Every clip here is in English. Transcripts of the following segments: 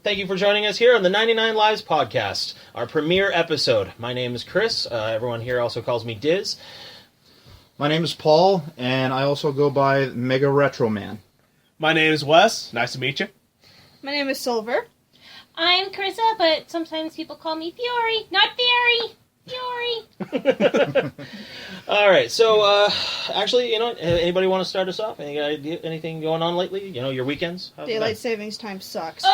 thank you for joining us here on the 99 Lives podcast, our premiere episode. My name is Chris. Everyone here also calls me Diz. My name is Paul, and I also go by Mega Retro Man. My name is Wes. Nice to meet you. My name is Silver. I'm Carissa, but sometimes people call me Fiore. Not Fairy! Fiore! Alright, so, actually, anybody want to start us off? Anything going on lately? Your weekends? Daylight savings time sucks.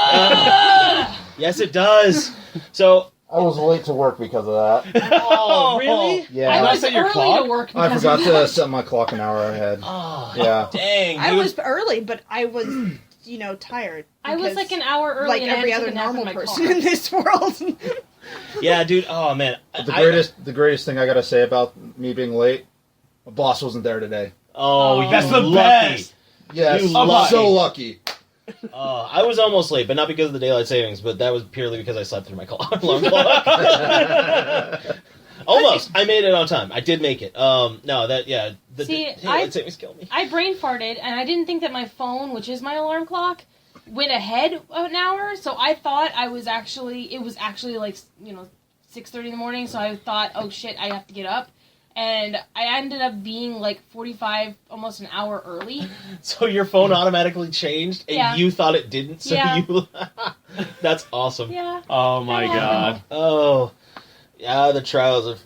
Yes, it does! So... I was late to work because of that. Oh, really? Yeah. I was set your early clock? to work I because forgot of to that. set my clock an hour ahead. Oh, Yeah. dang. I was early, but I was, tired. I was like an hour early, like and I every had to other take a nap in normal my person car. in this world. Yeah, dude. Oh, man. The greatest thing I gotta say about me being late, my boss wasn't there today. Oh, you That's the lucky. best. Yes, You I'm lucky. so lucky. I was almost late, but not because of the daylight savings, but that was purely because I slept through my alarm clock. Almost. I made it on time. I did make it. The daylight savings killed me. I brain farted, and I didn't think that my phone, which is my alarm clock, went ahead of an hour, so I thought it was actually like, 6:30 in the morning, so I thought, oh shit, I have to get up. And I ended up being like 45, almost an hour early. So your phone automatically changed, and Yeah. you thought it didn't, so Yeah. you... That's awesome. Yeah. Oh my god. Oh, yeah, the trials of...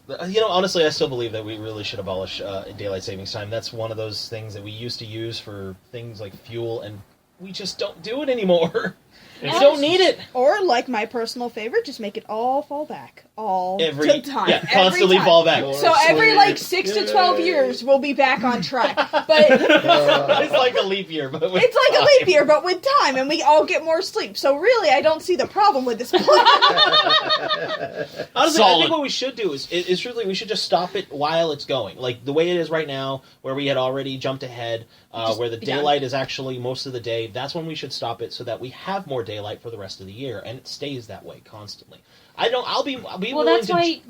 honestly, I still believe that we really should abolish daylight savings time. That's one of those things that we used to use for things like fuel, and we just don't do it anymore. We don't need it. Or, like my personal favorite, just make it all fall back. All Every the time. Yeah, constantly Every time. fall back. So every, 6 to 12 years, we'll be back on track. But It's like a leap year, but with it's like time. a leap year, but with time, and we all get more sleep. So really, I don't see the problem with this plan. Honestly, I Solid. think what we should do is truly we should just stop it while it's going. Like the way it is right now, where we had already jumped ahead, where the be done. daylight is actually most of the day. That's when we should stop it so that we have more daylight for the rest of the year, and it stays that way constantly. I'll be Well, willing that's to why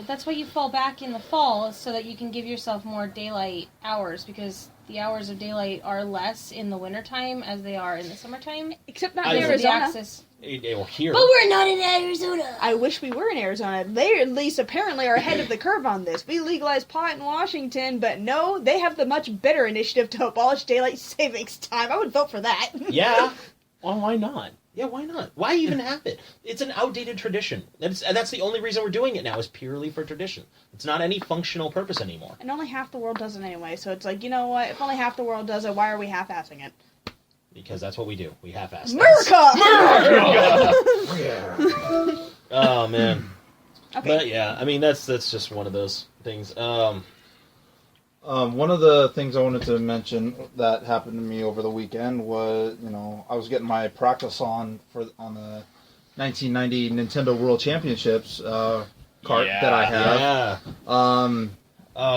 that's why you fall back in the fall, so that you can give yourself more daylight hours, because the hours of daylight are less in the wintertime as they are in the summertime. Except not I- in Because of the Arizona. access. Or here. But we're not in Arizona. I wish we were in Arizona. They at least apparently are ahead of the curve on this. We legalized pot in Washington, but no, they have the much better initiative to abolish daylight savings time. I would vote for that. Yeah. Well, why not? Yeah, why not? Why even have it? It's an outdated tradition. That's the only reason we're doing it now, is purely for tradition. It's not any functional purpose anymore. And only half the world does it anyway, so it's like, you know what? If only half the world does it, why are we half-assing it? Because that's what we do. We half-ass things. America! Oh, man. Okay. But, yeah, I mean, that's just one of those things. One of the things I wanted to mention that happened to me over the weekend was, I was getting my practice on the 1990 Nintendo World Championships cart that I have. Yeah.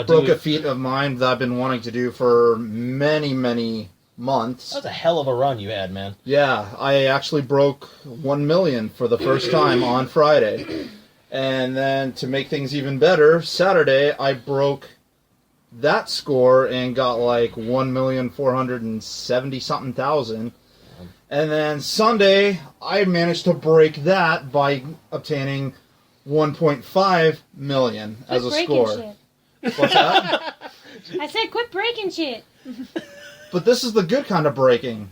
Broke a feat of mine that I've been wanting to do for many, many months. That's a hell of a run you had, man. Yeah, I actually broke 1 million for the first time on Friday. And then to make things even better, Saturday I broke that score and got like 1,470,000 something. And then Sunday I managed to break that by obtaining 1.5 million as a Quit score. breaking What's that? shit. I said quit breaking shit. But this is the good kind of breaking.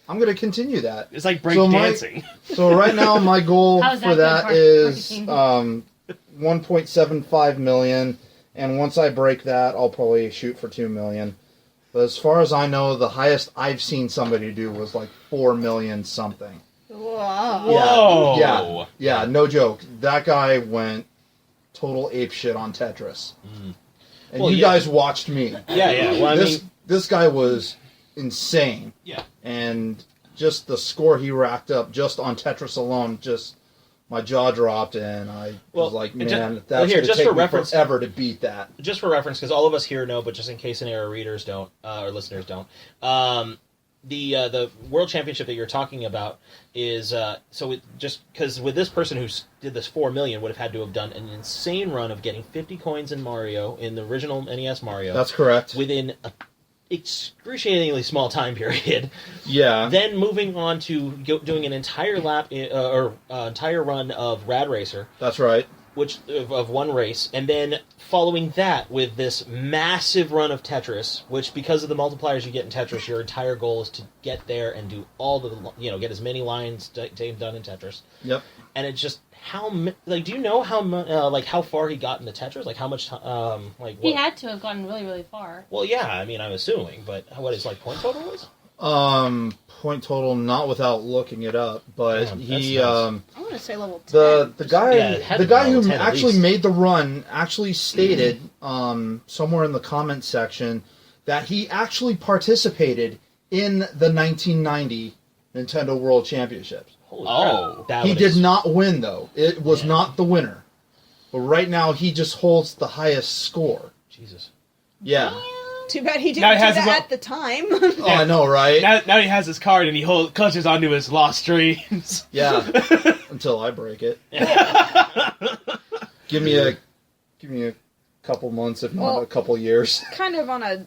I'm going to continue that. It's like break So dancing. So right now my goal How's for that that good is breaking? 1.75 million, and once I break that, I'll probably shoot for 2 million. But as far as I know, the highest I've seen somebody do was like 4 million something. Wow. Whoa. Yeah, no joke. That guy went total ape shit on Tetris. And Well, you yeah. guys watched me. Yeah. Well, This guy was insane. Yeah. And just the score he racked up just on Tetris alone, just my jaw dropped, and I was like, man, that's going to take me forever to beat that. Just for reference, because all of us here know, but just in case any of our readers don't, or listeners don't, the World Championship that you're talking about is, just because with this person who did this 4 million would have had to have done an insane run of getting 50 coins in Mario, in the original NES Mario. That's correct. Within excruciatingly small time period. Yeah. Then moving on to doing an entire entire run of Rad Racer, That's right. which of one race, and then following that with this massive run of Tetris, which because of the multipliers you get in Tetris, your entire goal is to get there and do all the get as many lines done in Tetris. Yep. And it's just do you know how far he got in the Tetris? Like how much what? He had to have gotten really, really far. Well, yeah, I mean, I'm assuming, but what his point total was? Point total, not without looking it up, but Damn, he nice. I want to say level 10. the guy Yeah, it had the to be guy level who 10 at actually least. made the run actually stated somewhere in the comments section that he actually participated in the 1990 Nintendo World Championships. Holy Oh. crap. That He one did is- not win though. It was not the winner. But right now he just holds the highest score. Jesus. Yeah. Too bad he Now didn't he do has that his at the time. Oh, I know, right? Now he has his card and he clutches onto his lost dreams. Yeah. Until I break it. Give me a couple months, if not a couple years. Kind of on a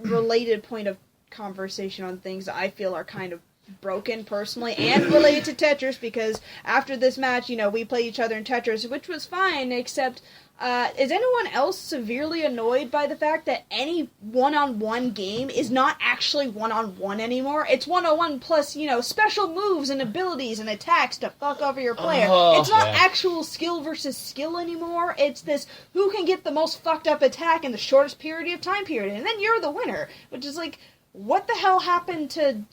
related point of conversation on things that I feel are kind of broken personally and related to Tetris, because after this match, we played each other in Tetris, which was fine, except is anyone else severely annoyed by the fact that any one-on-one game is not actually one-on-one anymore? It's one-on-one plus, special moves and abilities and attacks to fuck over your player. Oh, it's not yeah. actual skill versus skill anymore. It's this, who can get the most fucked up attack in the shortest period of time period, and then you're the winner. Which is like, what the hell happened to,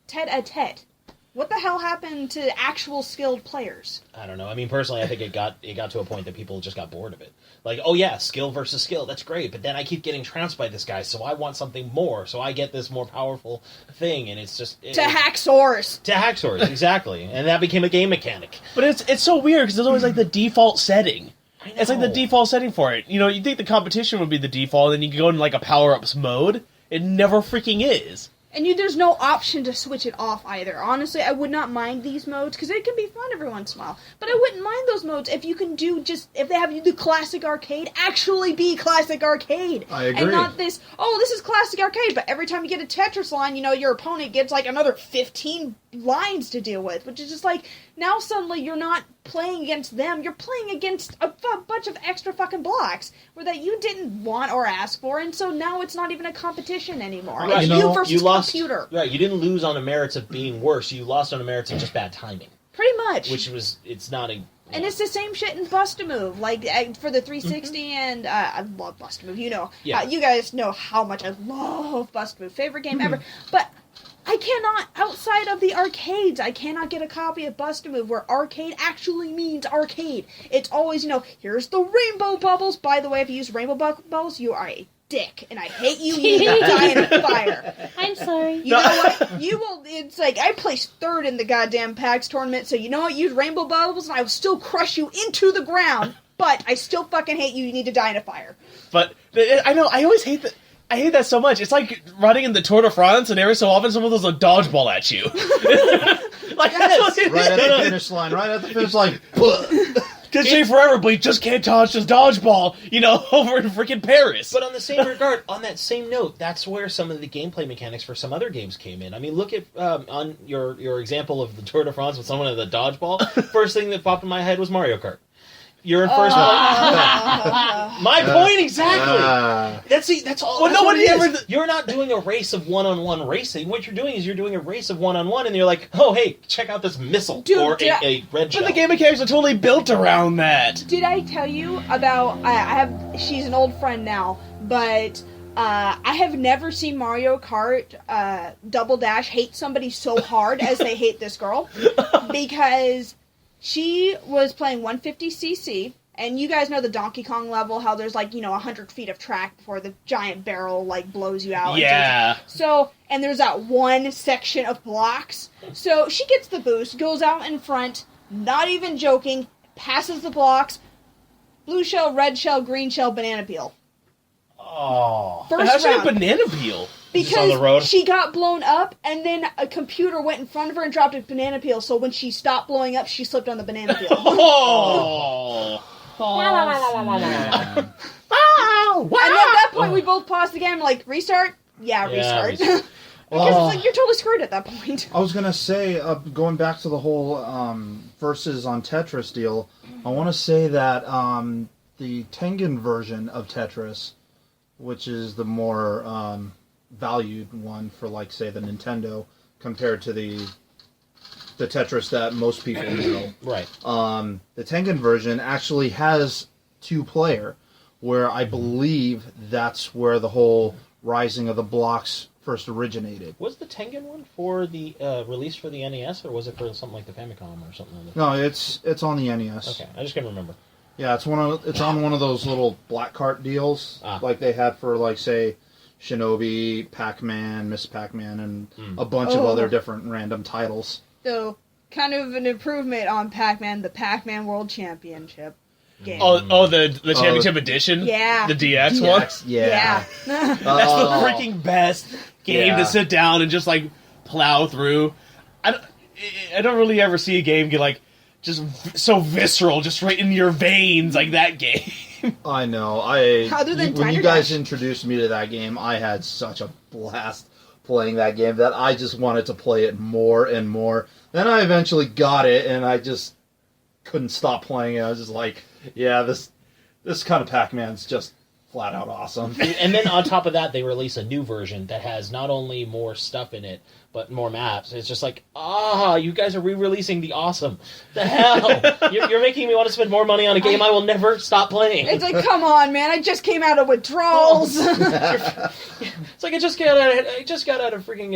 tete-a-tete? What the hell happened to actual skilled players? I don't know. I mean, personally, I think it got to a point that people just got bored of it. Like, oh yeah, skill versus skill, that's great, but then I keep getting trounced by this guy, so I want something more, so I get this more powerful thing, and it's just... To hack swords! To hack swords, exactly. And that became a game mechanic. But it's so weird because it's always like the default setting. I know. It's like the default setting for it. You think the competition would be the default, and then you go into like a power-ups mode. It never freaking is. And there's no option to switch it off either. Honestly, I would not mind these modes, because it can be fun every once in a while. But I wouldn't mind those modes if you can if they have you do classic arcade, actually be classic arcade. I agree. And not this, this is classic arcade, but every time you get a Tetris line, your opponent gets like another 15 lines to deal with, which is just like, now suddenly you're not playing against them, you're playing against a bunch of extra fucking blocks that you didn't want or ask for, and so now it's not even a competition anymore. Right, It's you versus computer. Right, you didn't lose on the merits of being worse, you lost on the merits of just bad timing. Pretty much. It's not a... And it's the same shit in Bust-A-Move, like for the 360, and I love Bust-A-Move. Yeah. You guys know how much I love Bust-A-Move, favorite game ever. But I cannot, outside of the arcades, I cannot get a copy of Bust-A-Move where arcade actually means arcade. It's always, here's the rainbow bubbles. By the way, if you use rainbow bubbles, you are a dick, and I hate you. You need to die in a fire. I'm sorry. You know what? You will. It's like I placed third in the goddamn PAX tournament, so you know what? Use rainbow bubbles, and I will still crush you into the ground. But I still fucking hate you. You need to die in a fire. But I know, I always hate that. I hate that so much. It's like running in the Tour de France, and every so often someone throws a dodgeball at you. Like, that's what it Right at is. the finish line, right at the finish line. Can say forever, but you just can't touch this dodgeball, over in freaking Paris. But on the same regard, on that same note, that's where some of the gameplay mechanics for some other games came in. I mean, look at on your example of the Tour de France with someone in the dodgeball. First thing that popped in my head was Mario Kart. You're in first place. My point exactly. That's all. Well, That's what nobody it is. ever- You're not doing a race of one-on-one racing. What you're doing is you're doing a race of one-on-one, and you're like, oh hey, check out this missile Dude, or yeah. a red shell. But the game mechanics are totally built around that. Did I tell you about? She's an old friend now, but I have never seen Mario Kart Double Dash hate somebody so hard as they hate this girl, because she was playing 150cc, and you guys know the Donkey Kong level, how there's 100 feet of track before the giant barrel blows you out. Yeah. So, and there's that one section of blocks. So she gets the boost, goes out in front, not even joking, passes the blocks, blue shell, red shell, green shell, banana peel. Oh. First How's she a round. banana peel? Just on the road? Because she got blown up, and then a computer went in front of her and dropped a banana peel, so when she stopped blowing up, she slipped on the banana peel. Oh. And at that point, we both paused the game, restart, restart. restart. Because it's like you're totally screwed at that point. I was gonna say, going back to the whole versus on Tetris deal, I want to say that the Tengen version of Tetris, which is the more valued one for, like, say, the Nintendo, compared to the Tetris that most people know. Right. The Tengen version actually has 2-player, where I believe that's where the whole rising of the blocks first originated. Was the Tengen one for the released for the NES, or was it for something like the Famicom or something like that? No, it's on the NES. Okay, I just can't remember. Yeah, it's on one of those little black cart deals, like they had for, like, say, Shinobi, Pac-Man, Miss Pac-Man, and a bunch of other different random titles. So, kind of an improvement on Pac-Man, the Pac-Man World Championship game. The championship edition? Yeah. The DX one? Yeah. That's the freaking best game to sit down and just, like, plow through. I don't really ever see a game get, like, just so visceral, just right in your veins, like that game. I know. Other than when you Tiger guys Dash. introduced me to that game, I had such a blast playing that game that I just wanted to play it more and more. Then I eventually got it, and I just couldn't stop playing it. I was just like, yeah, this kind of Pac-Man's just flat out awesome. And then on top of that, they release a new version that has not only more stuff in it, but more maps. It's just like, you guys are re-releasing the awesome. The hell? You're making me want to spend more money on a game I will never stop playing. It's like, come on, man! I just came out of withdrawals. It's like I just got out of freaking.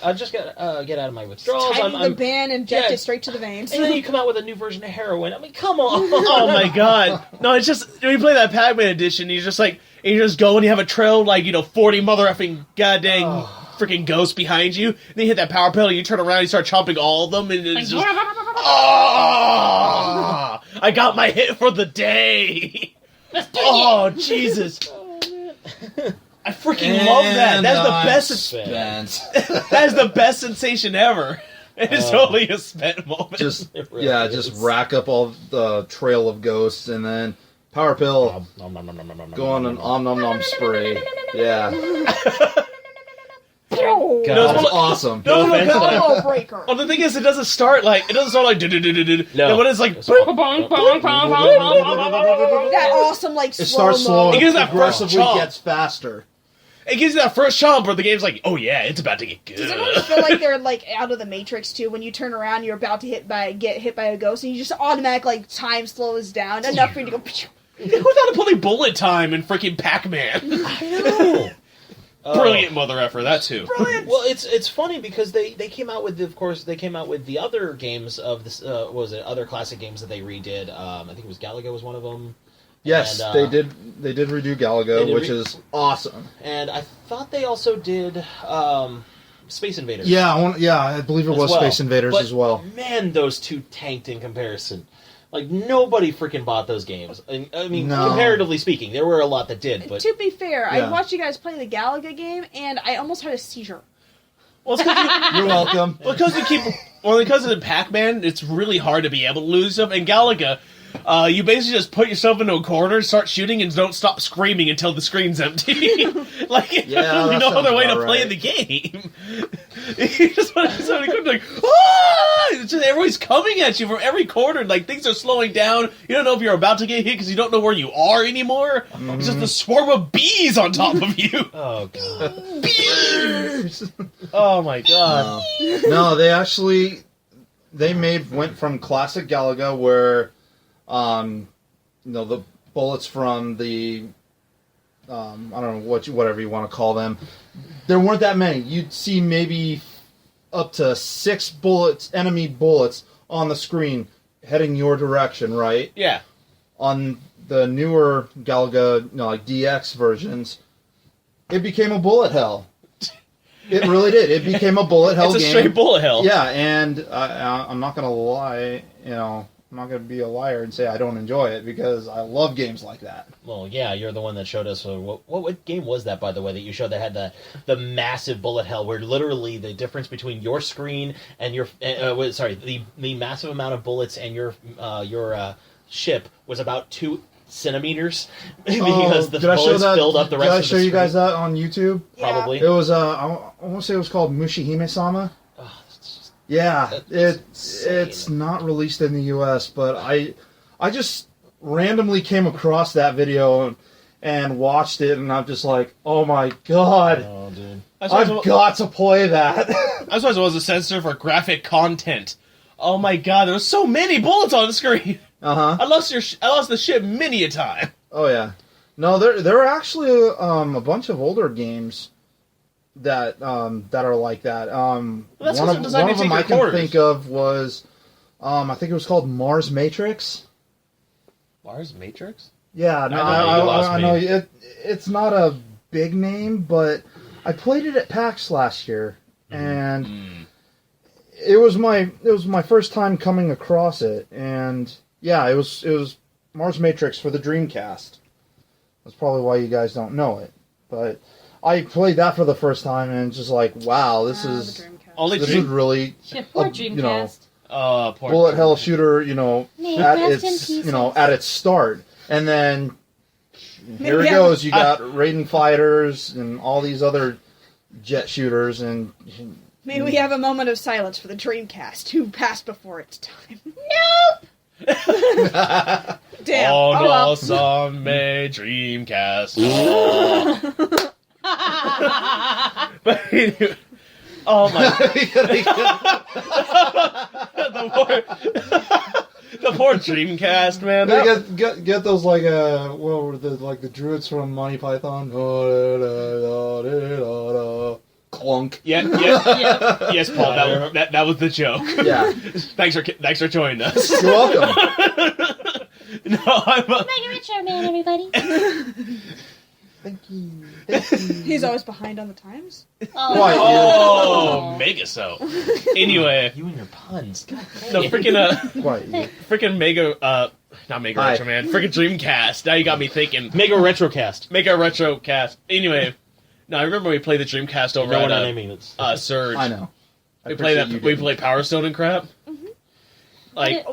I just got get out of my withdrawals. Tighten the band and inject it straight to the veins. And then you come out with a new version of heroin. I mean, come on! Oh my god! No, it's just when you play that Pac-Man edition, you just like you just go and you have a trail like 40 mother effing goddamn freaking ghosts behind you. And then you hit that power pedal, you turn around, you start chomping all of them, and it's just I got my hit for the day. Oh Jesus! I freaking love that. That's the best. That is the best sensation ever. It is totally a spent moment. Just really just rack up all the trail of ghosts, and then power pill, go on an om spray. Yeah, Oh, that was awesome. No, combo breaker. Well, the thing is, it doesn't start like No. When it's like That awesome, like, It starts slow-mo. slow, It gives that progressively first chomp. gets faster. it gives you that first chomp where the game's like, oh yeah, it's about to get good. Does anyone feel like they're like out of the Matrix too? When you turn around, you're about to get hit by a ghost, and you just automatically time slows down enough for you to go. Who thought of putting bullet time in freaking Pac-Man? I know. Brilliant mother effer, that too. Well, it's funny because they came out with the other games of this what was it, other classic games that they redid. I think it was Galaga was one of them. Yes, And, they did redo Galaga, which is awesome. And I thought they also did Space Invaders. Yeah, I believe it was well. Space Invaders But, as well. Man, those two tanked in comparison. Like, nobody freaking bought those games. I mean, No. comparatively speaking, there were a lot that did, but... To be fair, Yeah. I watched you guys play the Galaga game, and I almost had a seizure. Well, it's because You're welcome. because of the Pac-Man, it's really hard to be able to lose them. In Galaga, you basically just put yourself into a corner, start shooting, and don't stop screaming until the screen's empty. Like, there's really that no other sounds way to about play right. the game. You just want to somebody come like, ah! It's just everybody's coming at you from every corner. Like, things are slowing down. You don't know if you're about to get hit because you don't know where you are anymore. It's just a swarm of bees on top of you. Oh, God. Beers! Oh, my God. No, they went from classic Galaga where, the bullets from the, I don't know whatever you want to call them, there weren't that many. You'd see maybe up to 6 enemy bullets on the screen heading your direction, right? Yeah. On the newer Galaga, like DX versions, it became a bullet hell. It really did. It became a bullet hell game. It's a straight bullet hell. Yeah, and I'm not going to lie, I'm not going to be a liar and say I don't enjoy it because I love games like that. Well, yeah, you're the one that showed us. What game was that, by the way, that you showed that had the massive bullet hell, where literally the difference between your screen and your the massive amount of bullets and your ship was about 2 centimeters because the did I show bullets that? filled up the rest Did I of show the you screen. guys that on YouTube? Yeah. Probably. It was I want to say it was called Mushihimesama. Oh, it's just- Yeah, That's it's not released in the U.S., but I just randomly came across that video and watched it, and I'm just like, oh my god, Oh, dude. I've got to play that. I suppose it was a censor for graphic content. Oh my god, there was so many bullets on the screen. I lost the shit many a time. Oh yeah, no, there are actually a bunch of older games that are like that. that's One what's of designed to them take I your can quarters. think of was I think it was called Mars Matrix. Mars Matrix? Yeah, no, I know it's not a big name, but I played it at PAX last year, and it was my first time coming across it, and yeah, it was Mars Matrix for the Dreamcast. That's probably why you guys don't know it, but I played that for the first time, and just like, wow, this is The Dreamcast. Only this is really Yeah, poor you know, Dreamcast. poor bullet hell shooter, you know, May it at rest in its pieces. at its start, and then here it Yeah. goes. You got Raiden Fighters and all these other jet shooters, and May we have a moment of silence for the Dreamcast, who passed before its time. Damn. Oh, no, well. some may Dreamcast. But anyway, oh my, the poor Dreamcast, man. They get those like what were the druids from Monty Python? Clunk. Yeah, yes, Paul. That was the joke. Yeah, Thanks for joining us. you're welcome. No, I'm. Mega Retro Man, everybody. Thank you. He's always behind on the times. Why? Oh, mega so. Anyway, You and your puns. God the dang. freaking mega not mega Hi. retro man, freaking Dreamcast. Now you got me thinking. Mega Retrocast. Mega retro cast. Anyway, no, I remember we played the Dreamcast over No, we're not at naming it. Surge. I know. I We played appreciate that. you We doing played Power Stone and crap. Like,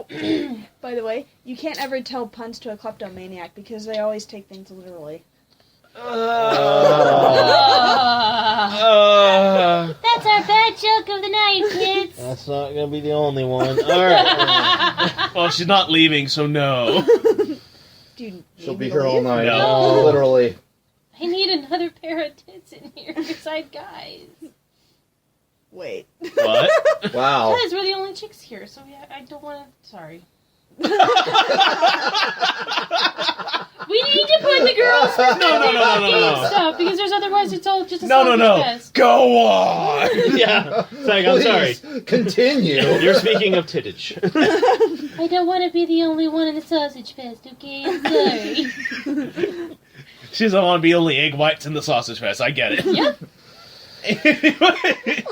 By the way, you can't ever tell puns to a kleptomaniac because they always take things literally. That's our bad joke of the night, kids. That's not going to be the only one. All right. well, she's not leaving, so no. Dude, She'll be here all night. No. Literally. I need another pair of tits in here beside guys. Wait. What? Wow. Guys, we're the only chicks here, so yeah, I don't want to. Sorry. We need to put the girls' No. stuff because there's otherwise it's all just a No. selfish fest. Go on. Yeah. I'm sorry. Please, continue. You're speaking of tittage. I don't want to be the only one in the sausage fest. Okay, I'm sorry. She doesn't want to be only egg whites in the sausage fest. I get it. Yep. Anyway.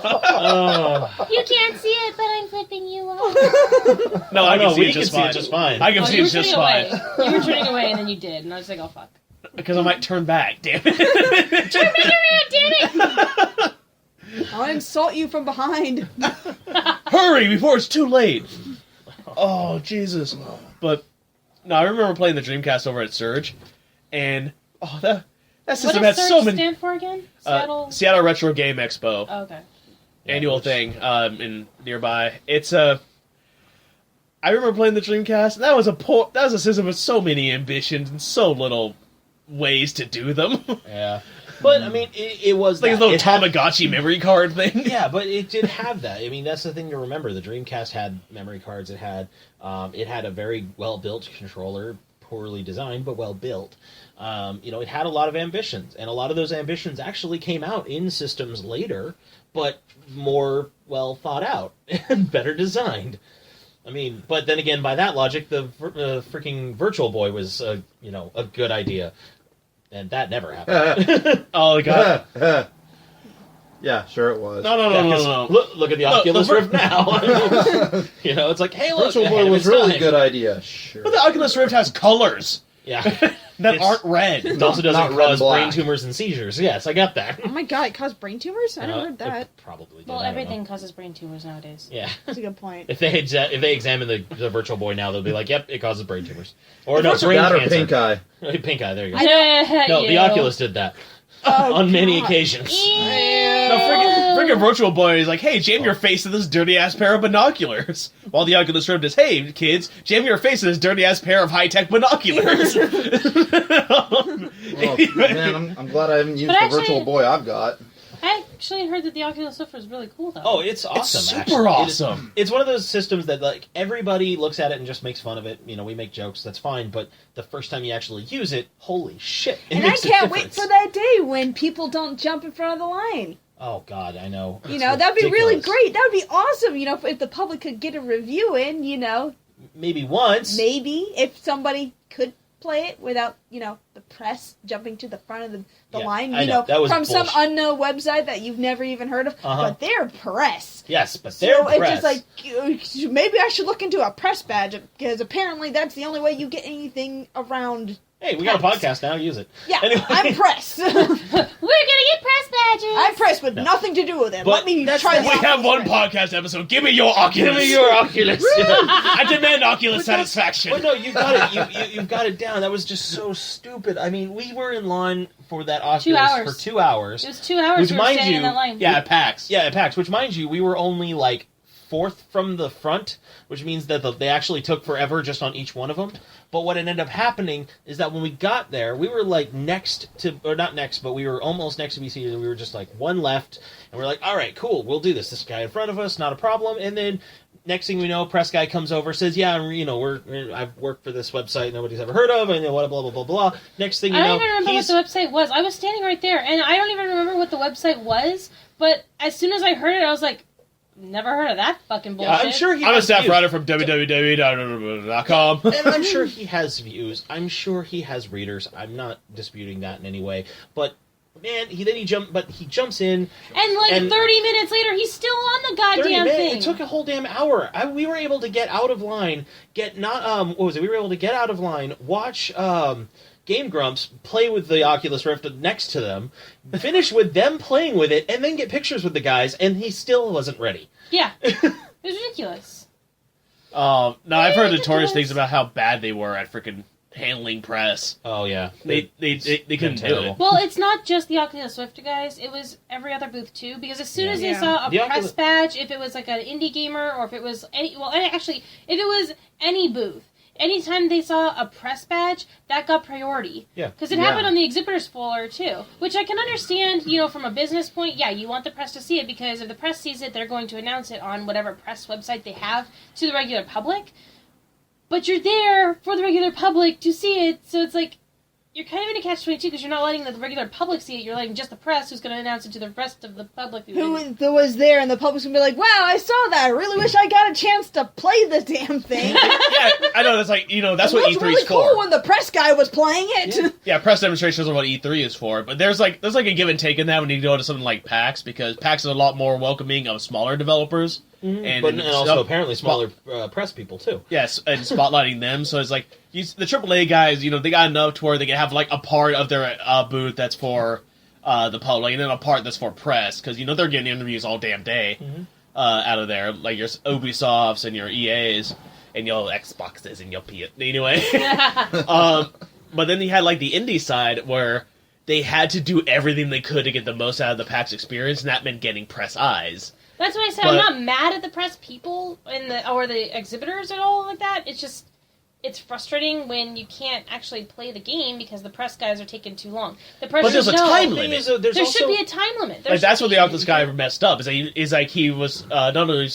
You can't see it, but I'm flipping you off. No, I can see we it just can fine. see it just fine. I can Oh, see you it were just turning fine. away. You were turning away, and then you did, and I was like, oh fuck. Because I might turn back. Damn it. Turn back around, damn it! I'll insult you from behind. Hurry before it's too late. Oh Jesus! But no, I remember playing the Dreamcast over at Surge, and that What system does had so SRGE many. stand for again? Seattle. Seattle Retro Game Expo. Oh, okay. Annual thing in nearby. It's a. I remember playing the Dreamcast. And that was a system with so many ambitions and so little ways to do them. Yeah. But, I mean, it was Like a that. little It had- Tamagotchi memory card thing. Yeah, but it did have that. I mean, that's the thing to remember. The Dreamcast had memory cards. It had a very well-built controller, poorly designed, but well-built. It had a lot of ambitions, and a lot of those ambitions actually came out in systems later, but more well thought out and better designed. I mean, but then again, by that logic, the freaking Virtual Boy was, a good idea, and that never happened. Oh god. Yeah, sure it was. No. Look at the Oculus Rift now. It's like, hey, look, Virtual ahead Boy of was its really time. a good idea. Sure. But the Oculus Rift has colors. Yeah. that It's- aren't red. It also doesn't not red and cause brain black. tumors and seizures. Yes, I got that. Oh my god, it caused brain tumors? I never heard that. It probably did. Well, I don't know. everything causes brain tumors nowadays. Yeah. That's a good point. If they examine the Virtual Boy now, they'll be like, "Yep, it causes brain tumors." Or no, What's brain that or cancer. pink eye? Pink eye. There you go. No, No, the Oculus did that on many occasions. No, friggin' Virtual Boy is like, hey, jam your face to this dirty-ass pair of binoculars. While the Oculus Rift is, hey, kids, jam your face to this dirty-ass pair of high-tech binoculars. Oh, man, I'm glad I haven't used But the Virtual actually- Boy I've got. I actually heard that the Oculus Rift was really cool, though. Oh, it's awesome. super actually. awesome. It's one of those systems that like everybody looks at it and just makes fun of it. You know, we make jokes. That's fine. But the first time you actually use it, holy shit! It And I makes a can't wait difference. for that day when people don't jump in front of the line. Oh God, I know. You It's know, that'd be really ridiculous. great. That would be awesome, you know, if the public could get a review in, you know. Maybe once. Maybe if somebody could play it without, you know, the press jumping to the front of the Yeah, line, I you know. know, That was from some bullshit. unknown website that you've never even heard of. Uh-huh. But they're press. Yes, but they're So it's press. just like, maybe I should look into a press badge, because apparently that's the only way you get anything around. Hey, we got a PAX. podcast now. Use it. Yeah, Anyway. I'm press. We're gonna get press badges! I'm press with No. nothing to do with it. But Let me that's try the- the We have one Oculus Rift. podcast episode. Give me your Oculus. Give me your Oculus. I demand Oculus But that's- satisfaction. Well, no, you got it. You've got it down. That was just so stupid. I mean, we were in line for that Oculus hours. for 2 hours. It was 2 hours Which, we were mind standing you, in that line. Yeah, at PAX. Yeah, at PAX. Which, mind you, we were only like fourth from the front, which means that they actually took forever just on each one of them. But what ended up happening is that when we got there, we were like next to, or not next, but we were almost next to be seated, and we were just like one left, and we're like, all right, cool, we'll do this. This guy in front of us, not a problem. And then next thing we know, press guy comes over, says, yeah, you know, I've worked for this website nobody's ever heard of, and you know, what, blah, blah, blah, blah. Next thing you I know, don't even remember what the website was. I was standing right there, and I don't even remember what the website was, but as soon as I heard it, I was like, never heard of that fucking bullshit. I'm sure he I'm a has staff views. writer from www.com. And I'm sure he has views. I'm sure he has readers. I'm not disputing that in any way. But man, he jumps in. And like And- 30 minutes later, he's still on the 30 goddamn minutes. thing. It took a whole damn hour. We were able to get out of line. What was it? We were able to get out of line. Watch Game Grumps play with the Oculus Rift next to them. Finish with them playing with it, and then get pictures with the guys. And he still wasn't ready. Yeah. It was ridiculous. No, I've heard Yeah, notorious it things was. about how bad they were at freaking handling press. Oh yeah, They couldn't do terrible. it. Well, it's not just the Oculus Rift, guys. It was every other booth, too. Because as soon as they Yeah. saw a The press Oculus- badge, if it was like an indie gamer, or if it was if it was any booth, anytime they saw a press badge, that got priority. Yeah. Because it happened on the exhibitor's floor, too. Which I can understand, you know, from a business point. Yeah, you want the press to see it, because if the press sees it, they're going to announce it on whatever press website they have to the regular public. But you're there for the regular public to see it, so it's like, you're kind of in a catch-22, because you're not letting the regular public see it, you're letting just the press, who's going to announce it to the rest of the public. Who was there, and the public's gonna be like, wow, I saw that. I really wish I got a chance to play the damn thing. Yeah, I know. That's like, you know, that's It what looked E3's really for. cool when the press guy was playing it. Yeah, press demonstrations are what E3 is for. But there's like a give and take in that when you go to something like PAX, because PAX is a lot more welcoming of smaller developers. And also apparently smaller press people too. Yes, and spotlighting them. So it's like the AAA guys, you know, they got enough to where they can have like a part of their booth that's for the public, and then a part that's for press, because you know they're getting interviews all damn day out of there, like your Ubisofts and your EAs and your Xboxes and your P. Anyway, but then you had like the indie side where they had to do everything they could to get the most out of the PAX experience, and that meant getting press eyes. That's what I said. But- I'm not mad at the press people or the exhibitors at all like that. It's just, it's frustrating when you can't actually play the game because the press guys are taking too long. The press But there's a time The thing limit. is, there's There also, should be a time limit. There Like that's should what the be. Oculus guy messed up. Is like he was not only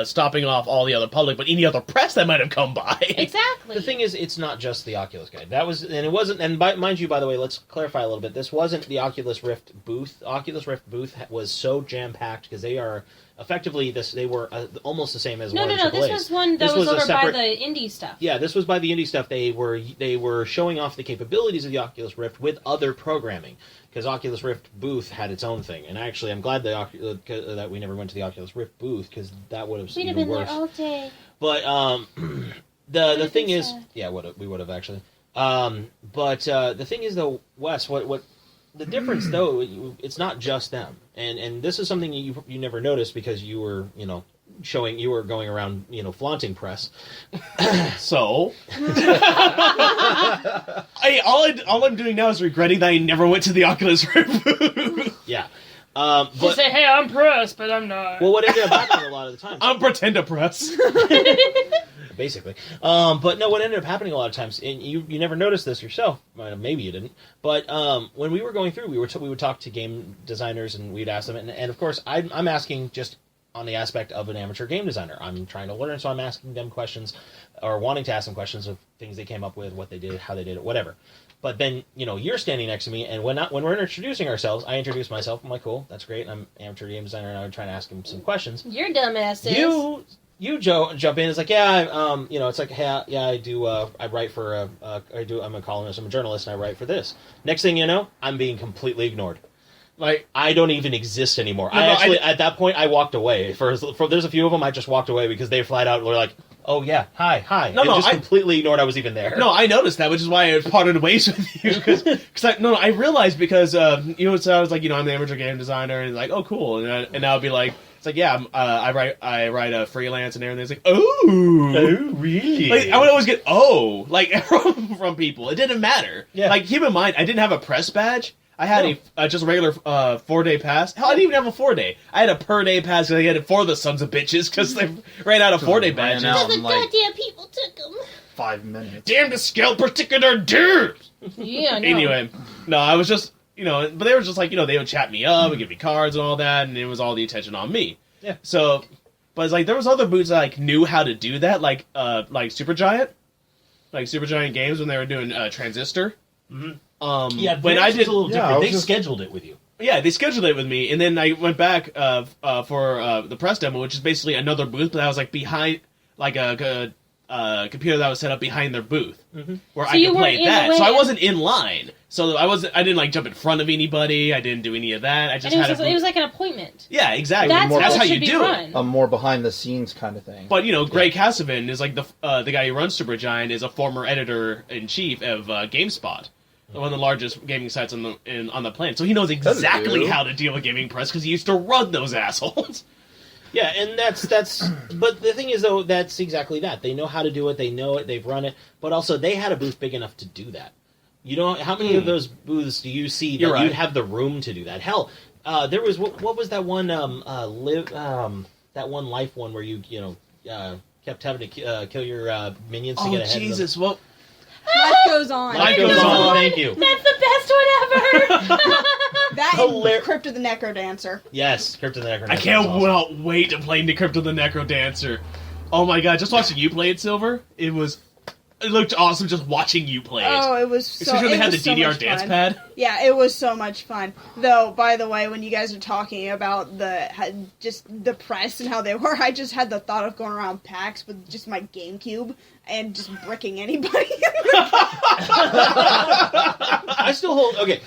stopping off all the other public, but any other press that might have come by. Exactly. The thing is, it's not just the Oculus guy. That was, and it wasn't. And mind you, by the way, let's clarify a little bit. This wasn't the Oculus Rift booth. Oculus Rift booth was so jam packed because they are effectively they were almost the same as no. one of This AAA's. was one that This was was a over separate- by the indie stuff. Yeah, this was by the indie stuff. They were showing off the capabilities of the Oculus Rift with other programming, because Oculus Rift booth had its own thing. And actually, I'm glad that we never went to the Oculus Rift booth, because that would have We'd have even been worse. there all day. But the Would've thing been is, sad. yeah, we would have actually. But the thing is, though, Wes, what the difference, though, it's not just them. And this is something you never noticed because you were, you were going around, flaunting press. So, all I'm doing now is regretting that I never went to the Oculus Rift booth. Yeah. But say, hey, I'm press, but I'm not. Well, what ended up happening a lot of the times... I'm pretend to press. Basically. But no, what ended up happening a lot of times, and you never noticed this yourself, maybe you didn't, but when we were going through, we would talk to game designers, and we'd ask them, and of course, I'm asking just on the aspect of an amateur game designer. I'm trying to learn, so I'm asking them questions, or wanting to ask them questions of things they came up with, what they did, how they did it, whatever. But then, you're standing next to me, and when we're introducing ourselves, I introduce myself. I'm like, cool, that's great. I'm an amateur game designer, and I'm trying to ask him some questions. You're dumbasses. You jump in. It's like, yeah, it's like, hey, yeah, I do. I write for I'm a columnist. I'm a journalist, and I write for this. Next thing you know, I'm being completely ignored. Like, I don't even exist anymore. At that point, I walked away. For there's a few of them, I just walked away because they flat out were like, oh yeah, hi. I completely ignored I was even there. No, I noticed that, which is why I parted ways with you. Because I realized because so I was like, I'm the amateur game designer, and like, oh cool, and I would be like, it's like, yeah, I write a freelance and everything. It's like, oh really? Like, I would always get from people. It didn't matter. Yeah. Like, keep in mind, I didn't have a press badge. I had just a regular 4-day pass. Hell, I didn't even have a 4-day. I had a per-day pass because I had it for the sons of bitches because they ran out of 4-day badges. Because the goddamn people took them. 5 minutes. Damn the scale particular dudes! Yeah, no. Anyway, no, I was just, but they were just like, they would chat me up and give me cards and all that, and it was all the attention on me. Yeah. So, but it's like, there was other booths that, like, knew how to do that, like SuperGiant. Like, SuperGiant Games when they were doing Transistor. Mm-hmm. When I did, a little different. They scheduled it with you. Yeah, they scheduled it with me, and then I went back for the press demo, which is basically another booth, but I was like behind, like a computer that was set up behind their booth, where I could play that. So I wasn't in line. So I didn't like jump in front of anybody. I didn't do any of that. I just it was like an appointment. Yeah, exactly. That's how you do it. A more behind the scenes kind of thing. But Greg Casavin is like the guy who runs SuperGiant is a former editor in chief of GameSpot. One of the largest gaming sites on the planet. So he knows exactly how to deal with gaming press because he used to run those assholes. Yeah, and that's but the thing is, though, that's exactly that. They know how to do it, they know it, they've run it, but also they had a booth big enough to do that. How many of those booths do you see that you'd have the room to do that? Hell, there was, what was that one, that one life one where you kept having to kill your minions to get ahead of them? Oh, Jesus, well... Life goes on. Life goes on. Thank you. That's the best one ever. That and Crypt of the Necrodancer. Yes, Crypt of the Necrodancer. I can't wait to play the Crypt of the Necrodancer. Oh my god, just watching you play it, Silver, it looked awesome just watching you play it. Oh, it was so Especially when they had the so DDR dance pad. Yeah, it was so much fun. Though, by the way, when you guys are talking about just the press and how they were, I just had the thought of going around PAX with just my GameCube and just bricking anybody. I still hold... Okay.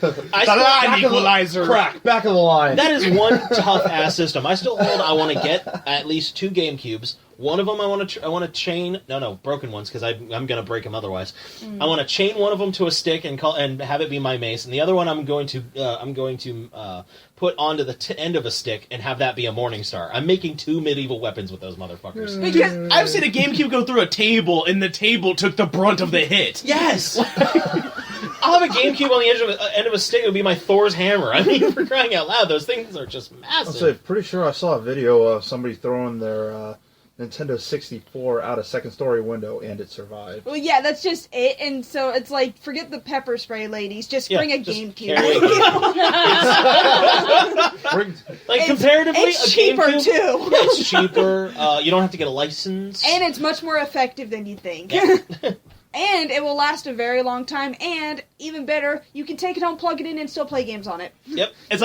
Equalizer. Back of the line. That is one tough-ass system. I still hold I want to get at least 2 GameCubes. One of them I want to chain... No, broken ones, because I'm going to break them otherwise. I want to chain one of them to a stick and have it be my mace, and the other one I'm going to put onto the end of a stick and have that be a Morningstar. I'm making 2 medieval weapons with those motherfuckers. I've seen a GameCube go through a table, and the table took the brunt of the hit. Yes! I'll have a GameCube on the end of a stick. It would be my Thor's hammer. I mean, for crying out loud, those things are just massive. Pretty sure I saw a video of somebody throwing their Nintendo 64 out a second-story window, and it survived. Well, yeah, that's just it. And so it's like, forget the pepper spray, ladies. Just bring a GameCube. Comparatively, it's cheaper GameCube, too. Yeah, it's cheaper. You don't have to get a license, and it's much more effective than you think. And it will last a very long time, and even better, you can take it home, plug it in, and still play games on it. Yep. It's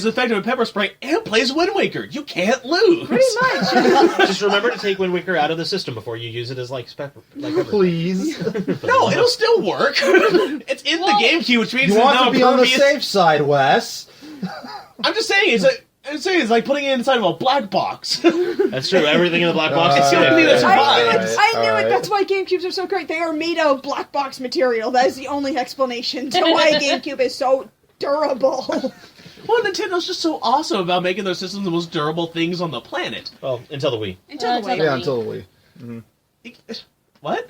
effective with pepper spray and plays Wind Waker. You can't lose. Pretty much. Just remember to take Wind Waker out of the system before you use it as pepper. Please. No, it'll still work. It's in the GameCube, which means you want to be on the safe side, Wes. I'm just saying, I'm saying it's like putting it inside of a black box. That's true. Everything in the black box is the only thing that survives. I knew it. That's why GameCubes are so great. They are made of black box material. That is the only explanation to why a GameCube is so durable. Well, Nintendo's just so awesome about making their systems the most durable things on the planet. Well, until the Wii. Until the Wii. Yeah, until the Wii. Mm-hmm. What?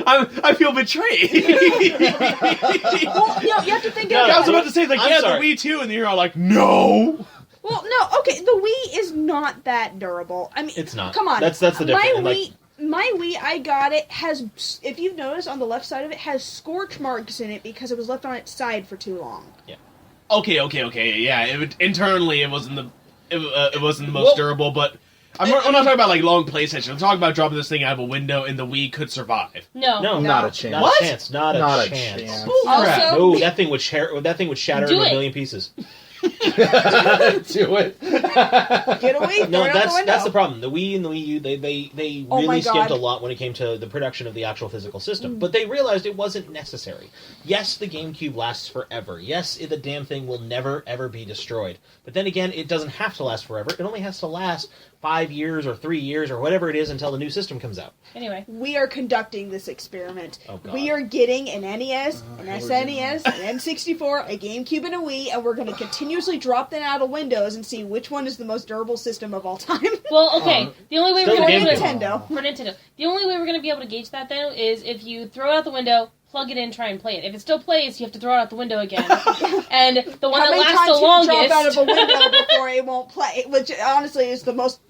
I feel betrayed. Well, you have to think No, about I was it. about to say, like, I'm yeah, sorry. the Wii too, and you're all like, no. Well, no, okay, the Wii is not that durable. I mean, It's not. Come on. That's the difference. My Wii, I got it, has, if you've noticed on the left side of it, has scorch marks in it because it was left on its side for too long. Okay, yeah. Internally, it wasn't the most durable, but I'm not talking about like long PlayStation. I'm talking about dropping this thing out of a window, and the Wii could survive. No. Not a chance. Not What? a chance. Not a chance. Also, No, that thing would shatter Do into a it. million pieces. Do it. get away, No, throw it out the window. that's the problem. The Wii and the Wii U, they Oh my really skimped God. a lot when it came to the production of the actual physical system. But they realized it wasn't necessary. Yes, the GameCube lasts forever. Yes, the damn thing will never, ever be destroyed. But then again, it doesn't have to last forever. It only has to last 5 years or 3 years or whatever it is until the new system comes out. Anyway. We are conducting this experiment. Oh, God. We are getting an NES, an SNES, an N64, a GameCube, and a Wii, and we're going to continuously drop them out of windows and see which one is the most durable system of all time. Well, okay. The only way still we're going to Nintendo. for Nintendo. The only way we're going to be able to gauge that though is if you throw it out the window, plug it in, try and play it. If it still plays, you have to throw it out the window again. And the one How that many lasts times the can you drop out longest. of a window before it won't play? Which honestly is the most.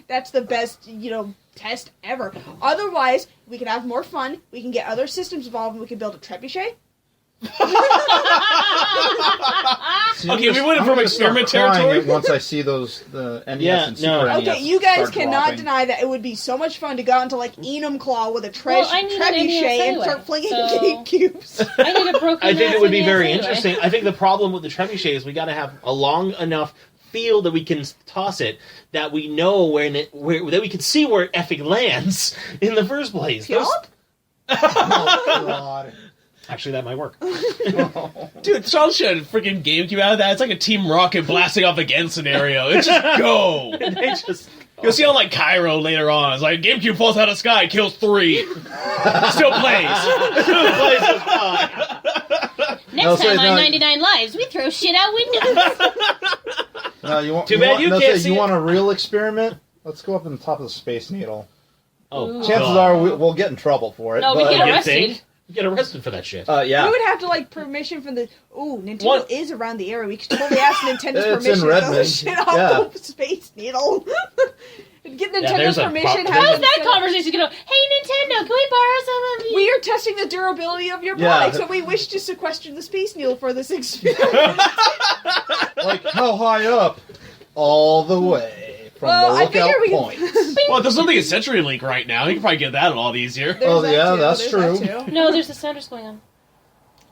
That's the best, test ever. Otherwise, we can have more fun. We can get other systems involved, and we can build a trebuchet. Okay, we went from experiment territory. Once I see the NES Yeah, and Super no. NES Okay, you guys start cannot dropping. deny that it would be so much fun to go out into like Enum Claw with a Well, I need an NES trebuchet and anyway, start flinging so- GameCubes. I need a broken I think ass it would be NES very anyway. interesting. I think the problem with the trebuchet is we got to have a long enough field that we can toss it that we know that we can see where it effing lands in the first place. Those- Yup. Oh, God. Actually, that might work. Dude, Charles should have freaking GameCube out of that. It's like a Team Rocket blasting off again scenario. It's just go. They just You'll see on like Cairo later on. It's like GameCube falls out of the sky, kills 3. Still plays. Next No, time say on no. 99 Lives, we throw shit out windows. No, you want, Too bad you can't see You it. want a real experiment? Let's go up in the top of the Space Needle. Oh, Ooh. Chances are we'll get in trouble for it. No, we but- get you arrested. think? You get arrested for that shit. Yeah. We would have to permission from the. Ooh, Nintendo What? is around the area. We could totally ask Nintendo's It's in permission to throw Redmond. this shit off Yeah. the Space Needle. Get Nintendo's there's a permission. pro- How's have that Nintendo- conversation going? Hey, Nintendo, can we borrow some of you? We are testing the durability of your Yeah. product, so we wish to sequester the Space Needle for this experiment. Like, how high up? All the way. From Well, the I figure lookout we can- point. Well, there's something in CenturyLink right now. You can probably get that a lot easier. There's Oh, that yeah, too, that's there's true. that too. No, there's the Sounders going on.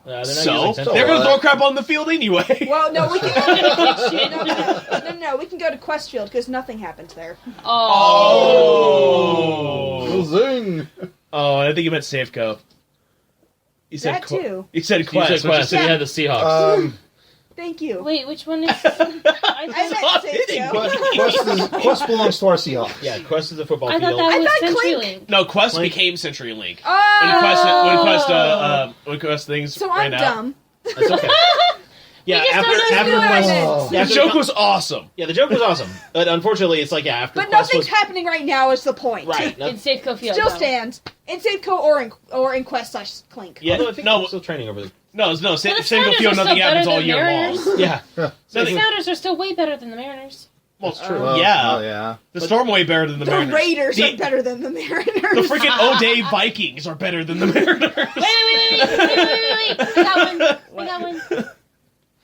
They're not So, using they're going to what? throw crap on the field anyway. Well, no, we can Shit. no, we can go to Questfield because nothing happens there. Oh. Zing! Oh, I think you meant Safeco. You said That too. You said Quest. You said Quest, which and is- you had the Seahawks. Thank you. Wait, which one is... I meant Stop Safeco. hitting Quest belongs to our Seahawks. Yeah, Quest is a football I thought field. that was thought Clink- CenturyLink. No, Quest Like- became CenturyLink. Oh. When Quest things So ran I'm out. dumb. That's okay. Yeah, just after don't know after who Quest, it is. The after joke was awesome. yeah, the joke was awesome, but unfortunately, it's like after But Quest nothing's was happening right now is the point. right. In Safeco Field. Still no. stands. In Safeco or in Quest/Clink. Yeah, Although I think no, I'm still training over the no, the Safeco Sounders Field, are still nothing happens better all than year Mariners. long. yeah. The Sounders are still way better than the Mariners. Well, it's true. Oh, yeah. Oh, yeah. The Storm way better than the The Mariners. Raiders The- are better than the Mariners. The freaking O'Day Vikings are better than the Mariners. Wait. I got one.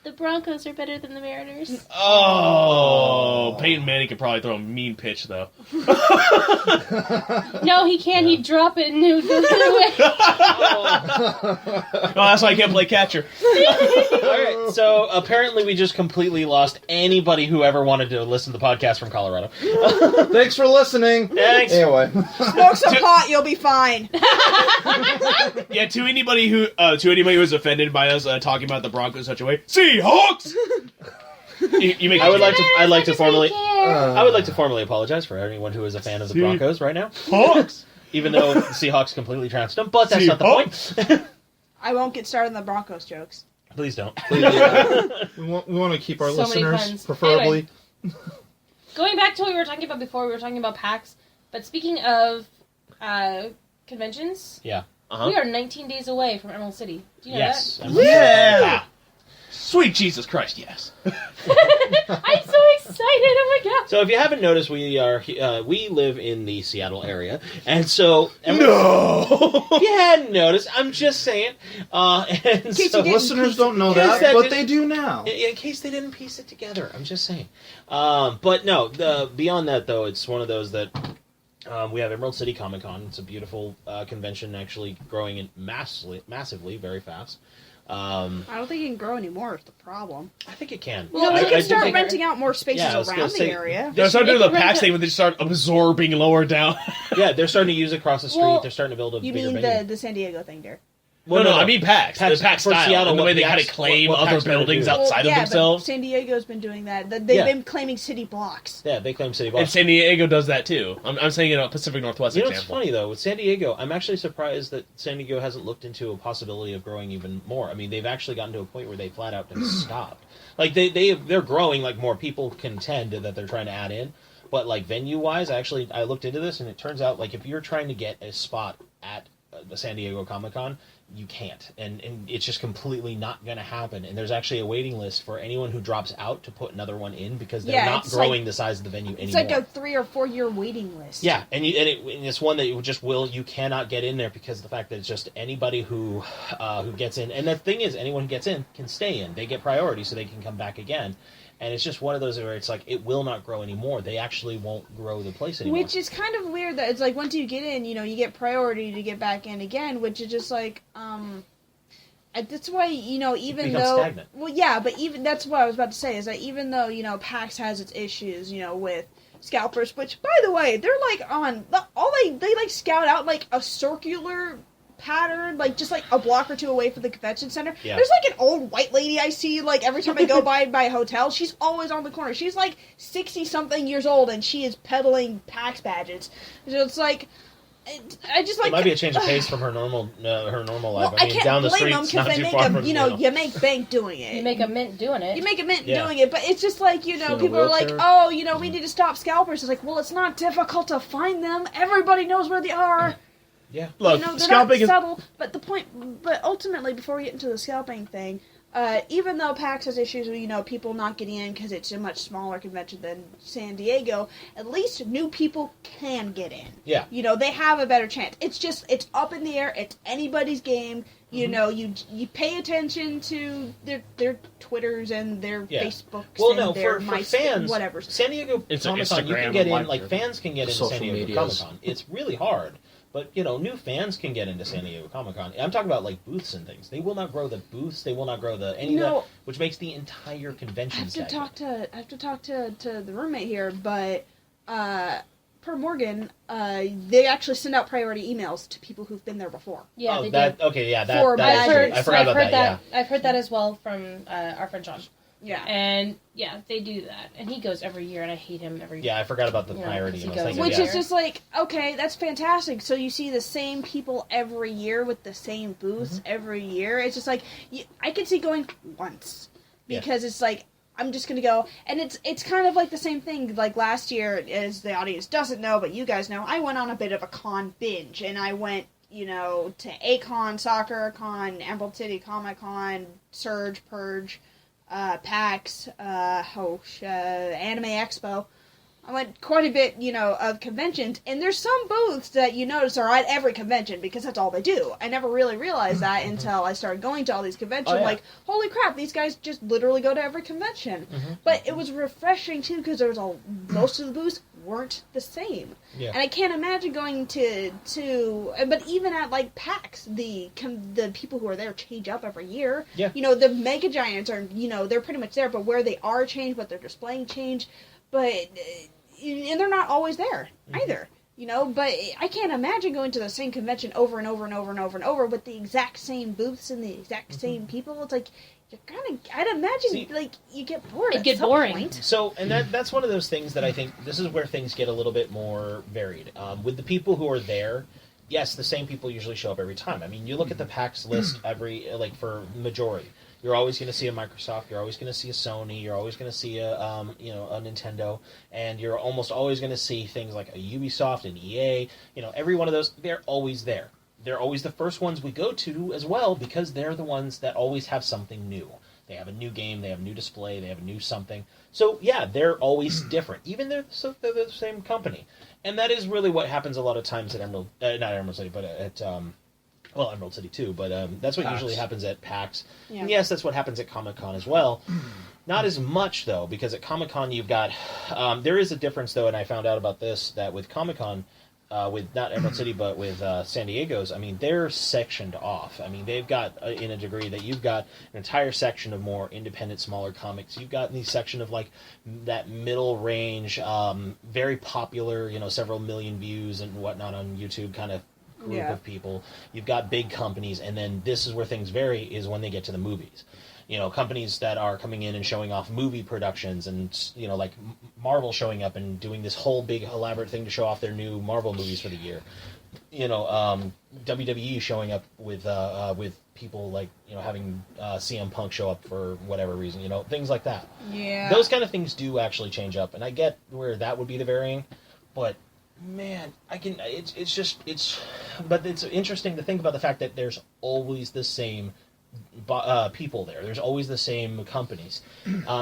The Broncos are better than the Mariners. Oh, Oh, Peyton Manning could probably throw a mean pitch, though. No, he can't. He'd drop it and it would go the other way. Oh, that's why I can't play catcher. Alright, so apparently we just completely lost anybody who ever wanted to listen to the podcast from Colorado. Thanks for listening. Thanks. Anyway. Smoke some pot, you'll be fine. Yeah, to anybody who was offended by us talking about the Broncos in such a way, Seahawks. you make. I'd like to formally Uh, apologize for anyone who is a fan of the Broncos right now. Hawks. Even though the Seahawks completely trounced them, but that's not the point. I won't get started on the Broncos jokes. Please don't. we want to keep our So many listeners, puns. preferably. Going back to what we were talking about before, we were talking about PAX. But speaking of conventions, Yeah. Uh-huh. we are 19 days away from Emerald City. Do you know Yes. that? I'm really Yeah. Sweet Jesus Christ, yes. I'm so excited! Oh my god! So if you haven't noticed, we live in the Seattle area, and so No. if you hadn't noticed, I'm just saying. And case you so, didn't Listeners don't know Yes, that, that but did- they do now. in case they didn't piece it together, I'm just saying. But no, beyond that though, it's one of those that we have Emerald City Comicon. It's a beautiful convention, actually growing in massively, very fast. I don't think it can grow anymore is the problem. I think it can. Well, I they do can start think- renting out more spaces Yeah, I was around gonna the say- area. They're starting to do They the can PAX rent thing when they start absorbing lower down. Yeah, they're starting to use it across the street. Well, They're starting to build a You bigger mean venue. the San Diego thing, Derek? Well, no, I mean PAX. PAX The PAX for style. Seattle, and the what way they PAX kind of claim what other PAX trying to buildings do. outside of yeah, themselves. But San Diego's been doing that. They've Yeah. been claiming city blocks. Yeah, they claim city And blocks. San Diego does that too. I'm saying in a Pacific Northwest You know what's example. funny though with San Diego? I'm actually surprised that San Diego hasn't looked into a possibility of growing even more. I mean, they've actually gotten to a point where they flat out just stopped. Like they're growing, like more people contend that they're trying to add in, but like venue wise, I looked into this and it turns out like if you're trying to get a spot at the San Diego Comic-Con, you can't, and it's just completely not going to happen. And there's actually a waiting list for anyone who drops out to put another one in because they're Yeah, not it's growing like- the size of the venue It's anymore. like a 3 or 4 year waiting list. Yeah, and it's one that you cannot get in there because of the fact that it's just anybody who gets in. And the thing is, anyone who gets in can stay in. They get priority, so they can come back again. And it's just one of those where it's like it will not grow anymore. They actually won't grow the place anymore. Which is kind of weird that it's like once you get in, you get priority to get back in again, which is just like, that's why, even becomes though... stagnant. Well, yeah, but even that's what I was about to say, is that even though, PAX has its issues, with scalpers, which, by the way, they're like they like scout out like a circular pattern, like just like a block or two away from the convention center. Yeah. There's like an old white lady I see like every time I go by my hotel. She's always on the corner. She's like 60-something years old and she is peddling PAX badges. So it's like, I just like... It might be a change of pace from her normal life. Well, I mean, down the blame street, them it's not because they too make far a, from you make bank doing it. You make a mint doing it. You make a mint Yeah. doing it, but it's just like, in a people are like, wheelchair? oh, we need to stop scalpers. It's like, well, it's not difficult to find them. Everybody knows where they are. Yeah. Look, They're scalping not is subtle. But ultimately, before we get into the scalping thing, even though PAX has issues with, people not getting in because it's a much smaller convention than San Diego, at least new people can get in. Yeah. They have a better chance. It's up in the air. It's anybody's game. You pay attention to their Twitters and their Yeah. Facebooks Well, and no, their for MySpace, fans, whatever. San Diego It's Comic-Con, you Instagram can get and in, like, Live. fans can get into Social San Diego medias. Comic-Con. It's really hard. But, new fans can get into San Diego Comic-Con. I'm talking about, like, booths and things. They will not grow the booths. They will not grow any of that, which makes the entire I convention have to stagnant. talk to the roommate here, but per Morgan, they actually send out priority emails to people who've been there before. Yeah, Oh, they that, do. okay, yeah, that, For that is I've true. I forgot about that, yeah. I've heard that as well from our friend John. Yeah. And yeah, they do that. And he goes every year, and I hate him every year. Yeah, I forgot about the Yeah, priority. 'cause he emails. goes- Thank you, Which yeah. is just like, okay, that's fantastic. So you see the same people every year with the same booths every year. It's just like, I can see going once. Yeah. Because it's like, I'm just going to go. And it's kind of like the same thing. Like last year, as the audience doesn't know, but you guys know, I went on a bit of a con binge. And I went, to A-Con, Soccer Con, Emerald City Comic Con, Surge, Purge, PAX, Anime Expo. I went quite a bit, of conventions, and there's some booths that you notice are at every convention because that's all they do. I never really realized that until I started going to all these conventions. Oh, yeah. Like, holy crap, these guys just literally go to every convention. But it was refreshing too because there was most of the booths weren't the same. Yeah. And I can't imagine going to but even at like PAX, the people who are there change up every year. Yeah. The Mega Giants are, they're pretty much there, but where they are changed, what they're displaying change. But and they're not always there either, but I can't imagine going to the same convention over and over and over and over and over with the exact same booths and the exact same people. It's like, I'd imagine, you get bored It'd at get some boring. point. So, and that's one of those things that I think, this is where things get a little bit more varied. With the people who are there, yes, the same people usually show up every time. I mean, you look at the PAX list for majority. You're always going to see a Microsoft. You're always going to see a Sony. You're always going to see a Nintendo, and you're almost always going to see things like a Ubisoft and EA. Every one of those, they're always there. They're always the first ones we go to as well because they're the ones that always have something new. They have a new game. They have a new display. They have a new something. So yeah, they're always different. Even they're the same company, and that is really what happens a lot of times at not Emerald City, but at Emerald City too, but that's what PAX. usually happens at PAX. Yeah. And yes, that's what happens at Comicon as well. Not as much, though, because at Comicon you've got... there is a difference, though, and I found out about this, that with Comicon, with not Emerald City, but with San Diego's, I mean, they're sectioned off. I mean, they've got, in a degree, that you've got an entire section of more independent, smaller comics. You've got the section of, that middle range, very popular, several million views and whatnot on YouTube kind of group of people. You've got big companies, and then this is where things vary, is when they get to the movies. Companies that are coming in and showing off movie productions, and like Marvel showing up and doing this whole big elaborate thing to show off their new Marvel movies for the year. WWE showing up with people like having CM Punk show up for whatever reason, things like that. Yeah. Those kind of things do actually change up, and I get where that would be the varying, but man, but it's interesting to think about the fact that there's always the same people there. There's always the same companies.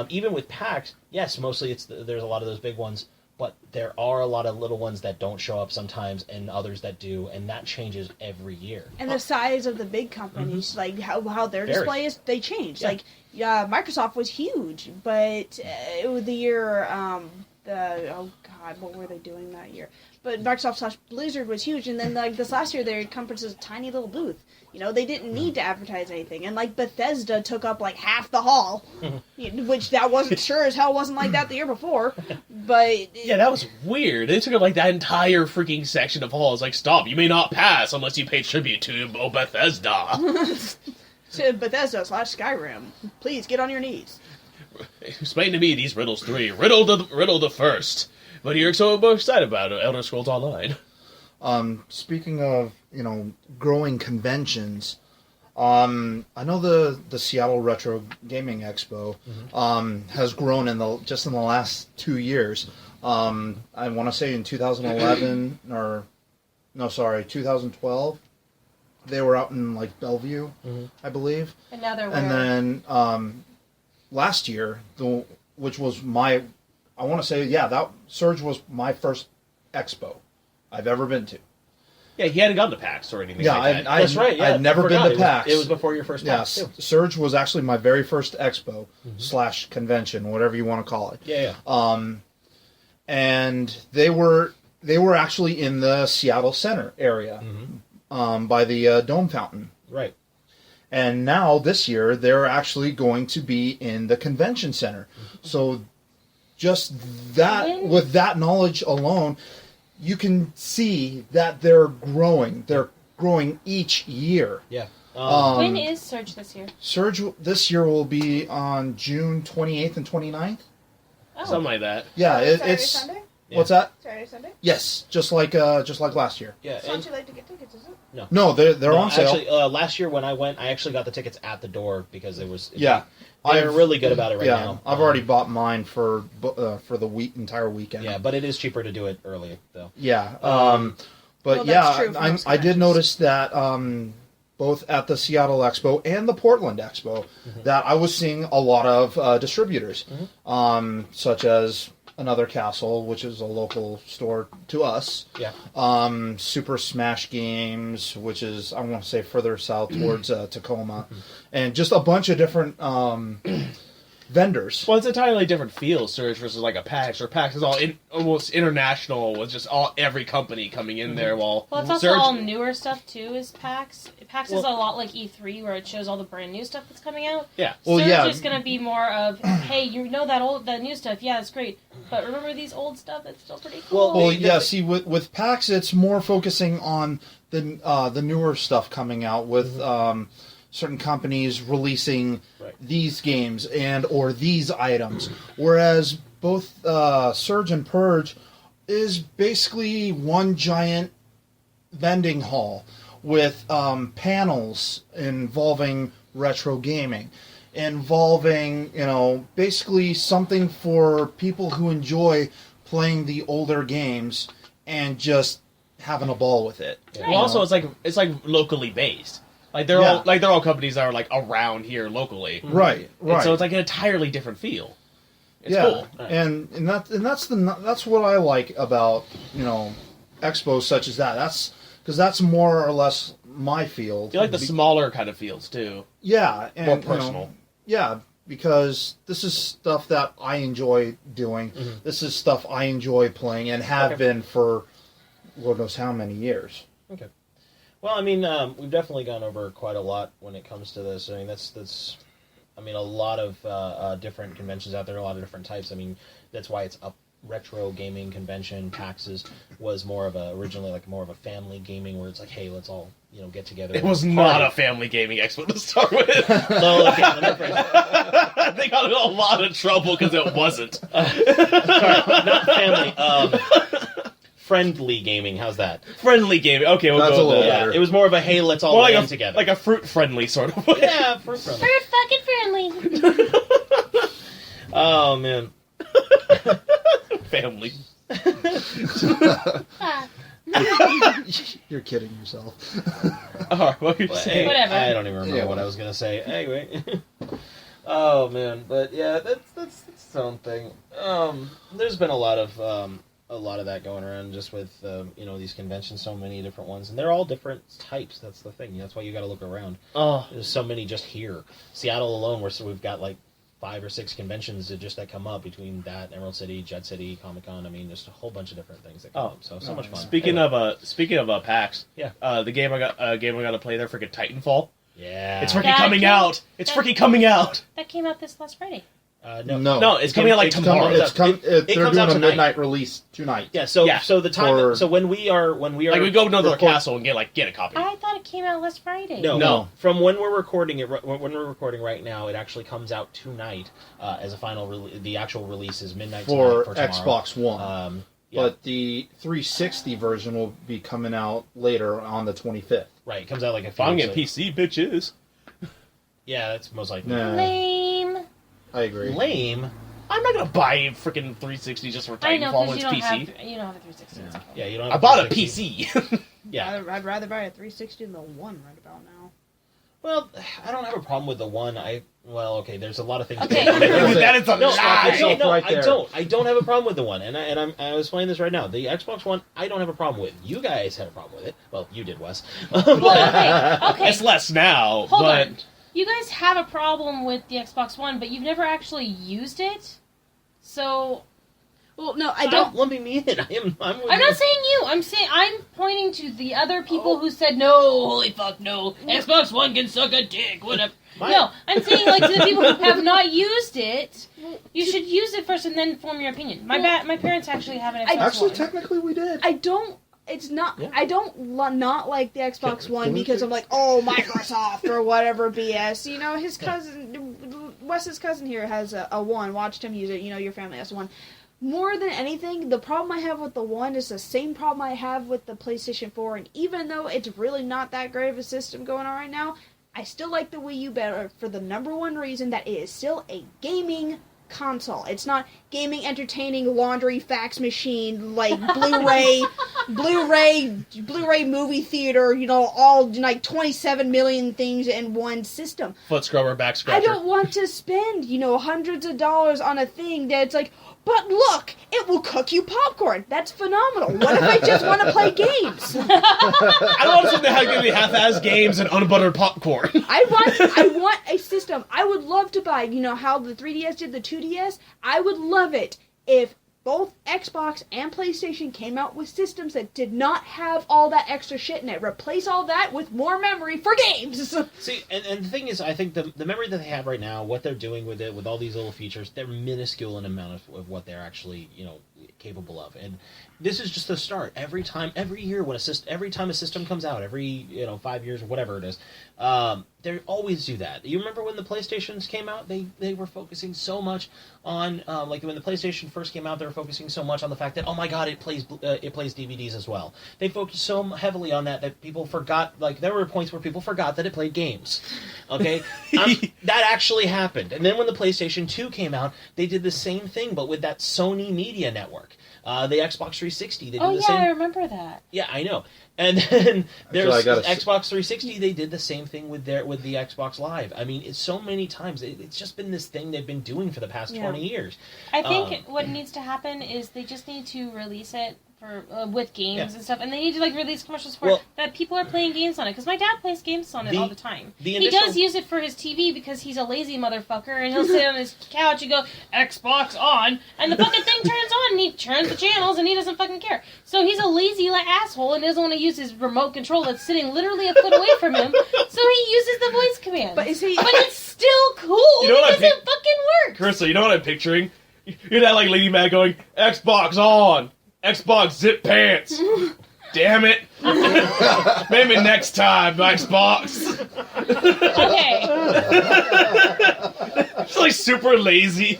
Even with PAX, yes, mostly there's a lot of those big ones, but there are a lot of little ones that don't show up sometimes and others that do, and that changes every year. And the size of the big companies, like how their display is, they change. Yeah. Microsoft was huge, but it was the year, what were they doing that year? But Microsoft / Blizzard was huge, and then this last year their conference was a tiny little booth. They didn't need to advertise anything, and Bethesda took up half the hall, which that wasn't sure as hell wasn't like that the year before. But Yeah, that was weird. They took up that entire freaking section of halls. Stop, you may not pass unless you pay tribute to Bethesda. to Bethesda / Skyrim, please get on your knees. Explain to me these riddles 3. Riddle the first. What are you so excited about Elder Scrolls Online? Speaking of, growing conventions, I know the Seattle Retro Gaming Expo has grown in the last 2 years. I want to say in 2011 2012, they were out in Bellevue, I believe. And now they're And then last year, which was I want to say, that Surge was my first expo I've ever been to. Yeah, he hadn't gone to PAX or anything like that. That's right. Yeah, I'd never been to PAX. It was before your first PAX. Yes, Surge was actually my very first expo / convention, whatever you want to call it. Yeah. And they were actually in the Seattle Center area, by the Dome Fountain. Right. And now this year they're actually going to be in the Convention Center. So just that, with that knowledge alone, you can see that they're growing. They're growing each year. Yeah. When is Surge this year? Surge this year will be on June 28th and 29th. Oh. Something like that. Yeah, Saturday, it's Sunday? what's that? Saturday, Sunday? Yes, just like last year. Yeah. It's not too late to get tickets, is it? No, they're on sale. Actually, last year when I went, I actually got the tickets at the door because it was. Yeah. They're really good about it right now. I've already bought mine for the entire weekend. Yeah, but it is cheaper to do it early, though. Yeah. Well, that's true for most I did conventions. notice that both at the Seattle Expo and the Portland Expo that I was seeing a lot of distributors, such as Another Castle, which is a local store to us. Yeah. Super Smash Games, which is, I want to say, further south towards Tacoma. And just a bunch of different vendors. Well, it's entirely different feel, Surge, versus like a PAX. Or PAX is all almost international with just every company coming in there. Well, Well, it's also Surge, all newer stuff too. Is PAX? PAX is a lot like E3, where it shows all the brand new stuff that's coming out. yeah. Well, Surge yeah. is going to be more of, hey, you know that new stuff? Yeah, it's great. But remember these old stuff? It's still pretty cool. Well, yeah. See, with PAX, it's more focusing on the newer stuff coming out with certain companies releasing these games or these items, whereas both Surge and Purge is basically one giant vending hall with panels involving retro gaming, involving, basically something for people who enjoy playing the older games and just having a ball with it. Right. Well, also it's like locally based. Like they're all companies that are like around here locally. Right. And so it's like an entirely different feel. It's cool. And that's what I like about expos such as that. That's because that's more or less my field. You like the smaller kind of feels too. Yeah, and More personal. Yeah, because this is stuff that I enjoy doing. Mm-hmm. This is stuff I enjoy playing and have been for Lord knows how many years. Okay. Well, I mean, we've definitely gone over quite a lot when it comes to this. I mean, that's a lot of different conventions out there, a lot of different types. I mean, that's why it's a retro gaming convention. PAX's was originally more of a family gaming, where it's like, hey, let's all get together. It was not a family gaming expo to start with. No, okay, let me phrase They got in a lot of trouble because it wasn't. Sorry, not family. Friendly gaming. How's that? Friendly gaming. Okay, we'll That's go a little with that. better. It was more of a hey, let's all More land together. like a fruit friendly sort of. yeah, fruit friendly. Fruit fucking friendly. Oh man. Family. Fuck. You're kidding yourself. Alright, what were you Well, saying? hey, Whatever. I don't even remember what I was gonna say. Anyway. Oh man, but yeah, that's its own thing. There's been a lot of that going around just with these conventions, so many different ones, and they're all different types. That's the thing. That's why you got to look around. Oh, There's so many just here. Seattle alone, we've got like 5 or 6 conventions that come up between that, Emerald City, Jet City, Comicon. I mean, just a whole bunch of different things that come up. So much fun. speaking of PAX, Yeah. the game I got to play there, freaking Titanfall. Yeah, It's freaking That coming came- out. It's that- freaking coming out. That came out this last Friday. No, it's coming out like tomorrow. They're comes doing out a tonight. midnight release tonight. Yeah. So Yeah. so the time. Or- So when we are Like we go to the record- castle and get a copy. I thought it came out last Friday. No. From when we're recording it, when we're recording right now, it actually comes out tonight as a final release. The actual release is midnight For tonight for tomorrow. Xbox One. Yeah, But the 360 version will be coming out later on the 25th. right. It comes out like a If few I'm weeks getting later. PC, bitches. Yeah, that's most likely. Nah, Lame. I agree. Lame. I'm not gonna buy a freaking 360 just for I know, Titanfall when because it's PC. you don't have a 360. It's okay. Yeah, you don't. I Have bought a 360. PC. Yeah. I'd rather buy a 360 than the one right about now. Well, I don't have a problem with the one. Okay. There's a lot of things. Okay. That is a No, lie. yourself no, right I there. don't. I don't have a problem with the one, and I was playing this right now. The Xbox One, I don't have a problem with. You guys had a problem with it. Well, you did, Wes. Well, okay. It's less now, Hold but on. You guys have a problem with the Xbox One, but you've never actually used it. So Well, no, I Stop don't. lumping me in. I'm with I'm you. not saying you. I'm pointing to the other people who said no. Holy fuck, no. Xbox One can suck a dick. Whatever. No, I'm saying like to the people who have not used it. You should use it first and then form your opinion. My parents actually have an Xbox Actually, One. technically, we did. I don't. It's not. Yeah. I don't not like the Xbox One because I'm like, oh, Microsoft or whatever BS. You know, his cousin, Wes's cousin here has a one. Watched him use it. You know, your family has one. More than anything, the problem I have with the one is the same problem I have with the PlayStation 4. And even though it's really not that great of a system going on right now, I still like the Wii U better for the number one reason that it is still a gaming console. It's not gaming, entertaining, laundry, fax machine, like Blu-ray movie theater, you know, all like 27 million things in one system. foot scrubber, back I scratcher. don't want to spend, you know, hundreds of dollars on a thing that's like, But look, it will cook you popcorn. That's phenomenal. What if I just want to play games? I want something that give me half-ass games and unbuttered popcorn. I want a system. I would love to buy, how the 3DS did the 2DS? I would love it if both Xbox and PlayStation came out with systems that did not have all that extra shit in it. Replace all that with more memory for games. See, and the thing is, I think the memory that they have right now, what they're doing with it, with all these little features, they're minuscule in amount of what they're actually, capable of. And this is just the start. Every year every time a system comes out, every 5 years or whatever it is, they always do that. You remember when the PlayStations came out? They were focusing so much on like when the PlayStation first came out, they were focusing so much on the fact that, oh my god, it plays DVDs as well. They focused so heavily on that people forgot. Like there were points where people forgot that it played games. Okay, that actually happened. And then when the PlayStation 2 came out, they did the same thing, but with that Sony Media Network. The Xbox 360, they did the same. I remember that. Yeah, I know. And then there's Xbox 360. They did the same thing with the Xbox Live. I mean, it's so many times. It's just been this thing they've been doing for the past 20 years. I think what needs to happen is they just need to release it for with games and stuff, and they need to release commercials for it, that people are playing games on it. Because my dad plays games on it all the time. He does use it for his TV because he's a lazy motherfucker, and he'll sit on his couch and go Xbox on, and the fucking thing turns on, and he turns the channels, and he doesn't fucking care. So he's a lazy asshole, and doesn't want to use his remote control that's sitting literally a foot away from him. So he uses the voice command. But it's still cool. It doesn't fucking work. Carissa, you know what I'm picturing? You're that Lady Mag going Xbox on. Xbox zip pants. Damn it. Maybe next time, Xbox. Okay. It's super lazy.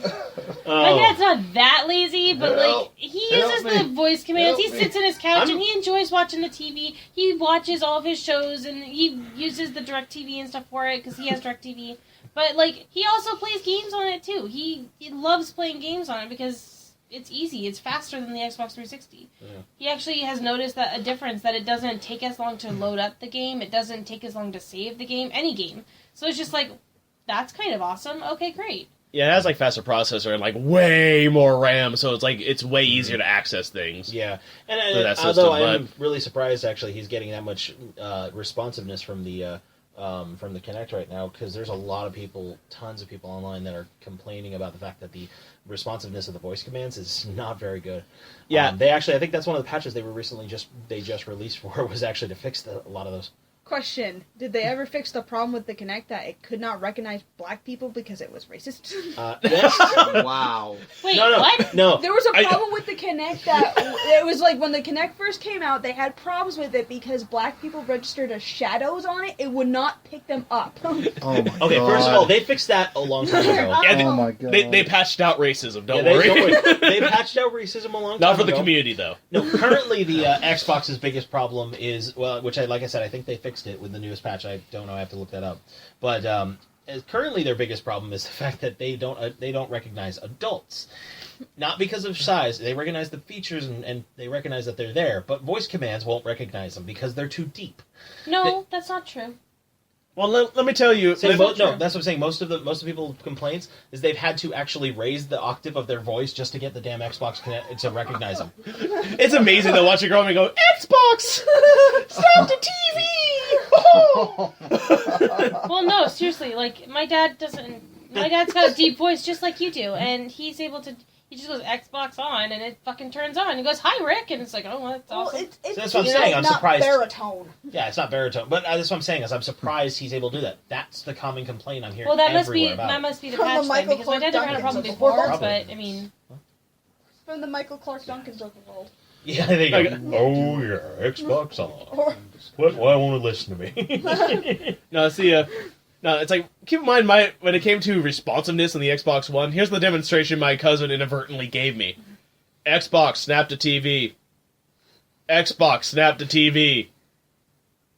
My dad's not that lazy, but he uses the voice commands. He sits on his couch and he enjoys watching the TV. He watches all of his shows and he uses the DirecTV and stuff for it because he has DirecTV. But he also plays games on it too. He loves playing games on it because it's easy. It's faster than the Xbox 360. Yeah. He actually has noticed a difference that it doesn't take as long to load up the game. It doesn't take as long to save the game, any game. So it's just that's kind of awesome. Okay, great. Yeah, it has faster processor and way more RAM, so it's way easier to access things. Yeah, and although I am really surprised actually he's getting that much responsiveness from the Kinect right now, because there's a lot of people, tons of people online that are complaining about the fact that the responsiveness of the voice commands is not very good. Yeah, they actually, I think that's one of the patches they just released for was actually to fix a lot of those. Question: did they ever fix the problem with the Kinect that it could not recognize black people because it was racist? Yes. Wow. Wait, what? No. There was a problem with the Kinect that it was when the Kinect first came out, they had problems with it because black people registered as shadows on it. It would not pick them up. Oh my god. Okay, first of all, they fixed that a long time ago. Yeah, oh my god. They patched out racism. Don't worry. worry. They patched out racism a long time ago. Not for the community though. No, currently the Xbox's biggest problem is which like I said, I think they fixed it with the newest patch. I don't know. I have to look that up. But currently, their biggest problem is the fact that they don't recognize adults, not because of size. They recognize the features and they recognize that they're there, but voice commands won't recognize them because they're too deep. No, that's not true. Well, let me tell you. No, that's what I'm saying. Most of the people's complaints is they've had to actually raise the octave of their voice just to get the damn Xbox to recognize them. It's amazing to watch a girl and go, Xbox, stop the TV. Oh! Well, no, seriously. My dad's got a deep voice just like you do, and he's able to. He just goes Xbox on, and it fucking turns on. He goes, "Hi, Rick," and it's like, "Oh, that's awesome." So that's what I'm saying. I'm surprised. Baritone. Yeah, it's not baritone, but that's what I'm saying. Is I'm surprised he's able to do that. That's the common complaint I'm hearing. Well, that must be the patch then, because my dad never had a problem before. But I mean, from the Michael Clark Duncans of the world. Yeah, they go. Oh yeah, Xbox on. Why won't it listen to me? No, see, no, it's keep in mind, when it came to responsiveness on the Xbox One, here's the demonstration my cousin inadvertently gave me. Xbox, snap to TV. Xbox, snap to TV.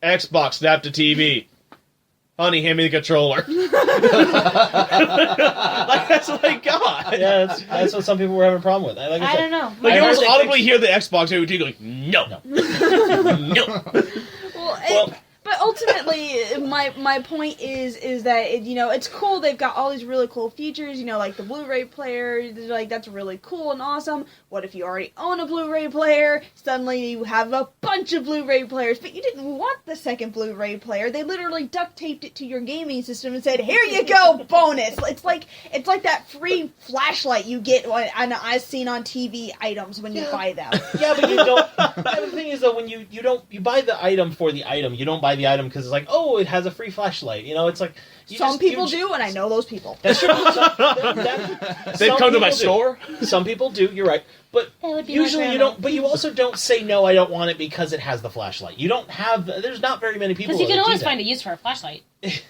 Xbox, snap to TV. Honey, hand me the controller. That's what I got. Yeah, that's what some people were having a problem with. I don't know. You almost audibly hear the Xbox going, no. No. But ultimately, my point is that it's cool. They've got all these really cool features. Like the Blu-ray player. Like that's really cool and awesome. What if you already own a Blu-ray player? Suddenly you have a bunch of Blu-ray players, but you didn't want the second Blu-ray player. They literally duct taped it to your gaming system and said, "Here you go, bonus." It's like that free flashlight you get on I've seen on TV items when you buy them. Yeah, but you don't. Yeah, the thing is though, when you buy the item for the item, you don't buy the item because it's like, oh, it has a free flashlight. It's like Some people do, and I know those people. That's true. They've come to my store. Some people do. You're right, but usually you don't. But you also don't say no. I don't want it because it has the flashlight. You don't have. There's not very many people. Because you can always find a use for a flashlight. Okay.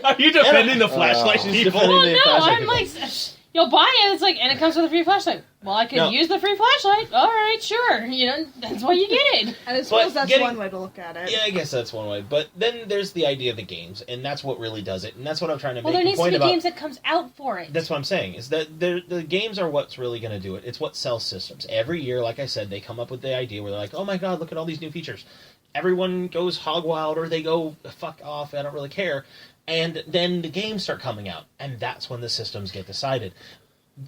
Are you defending the flashlight people? Well, no, I'm like, you'll buy it. It's like, and it comes with a free flashlight. Well, I could use the free flashlight. All right, sure. That's why you get it. And I suppose that's one way to look at it. Yeah, I guess that's one way. But then there's the idea of the games, and that's what really does it. And that's what I'm trying to make there a needs point to be about. games that comes out for it. That's what I'm saying, is that the games are what's really going to do it. It's what sells systems. Every year, like I said, they come up with the idea where they're like, oh my god, look at all these new features. Everyone goes hog wild, or they go, fuck off, I don't really care. And then the games start coming out, and that's when the systems get decided.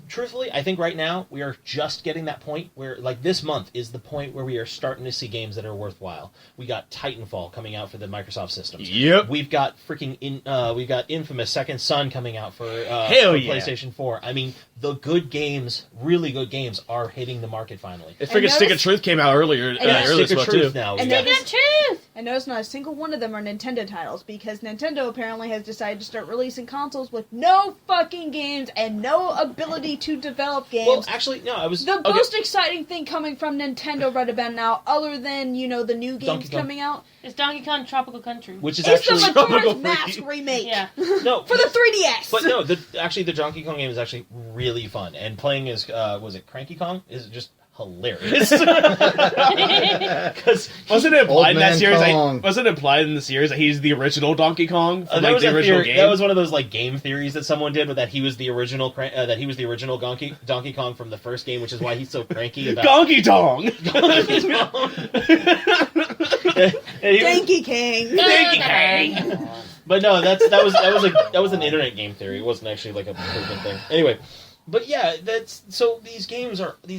Truthfully, I think right now we are just getting that point where, like, this month is the point where we are starting to see games that are worthwhile. We got Titanfall coming out for the Microsoft systems. Yep. We've got we've got Infamous Second Son coming out for PlayStation 4. I mean, the good games, really good games, are hitting the market finally. I figured Stick of Truth came out earlier this month too. Now. And Stick of Truth! I noticed not a single one of them are Nintendo titles, because Nintendo apparently has decided to start releasing consoles with no fucking games and no ability to develop games. Well, actually, no, I was... The most exciting thing coming from Nintendo right about now, other than, the new games coming out... It's Donkey Kong Tropical Country. Which is it's actually... the Majora's Mask remake! Yeah. No, for the 3DS! But no, the Donkey Kong game is actually really fun. And playing as, was it Cranky Kong? Is just hilarious. Wasn't it implied in that series? Kong. Wasn't it implied in the series that he's the original Donkey Kong from that was the original game? That was one of those game theories that someone did, that he was the original Donkey Kong from the first game, which is why he's so cranky about Donkey Kong. Donkey Kong. Donkey King. Donkey Kong. But no, that was an internet game theory. It wasn't actually like a proven thing. Anyway. But yeah, these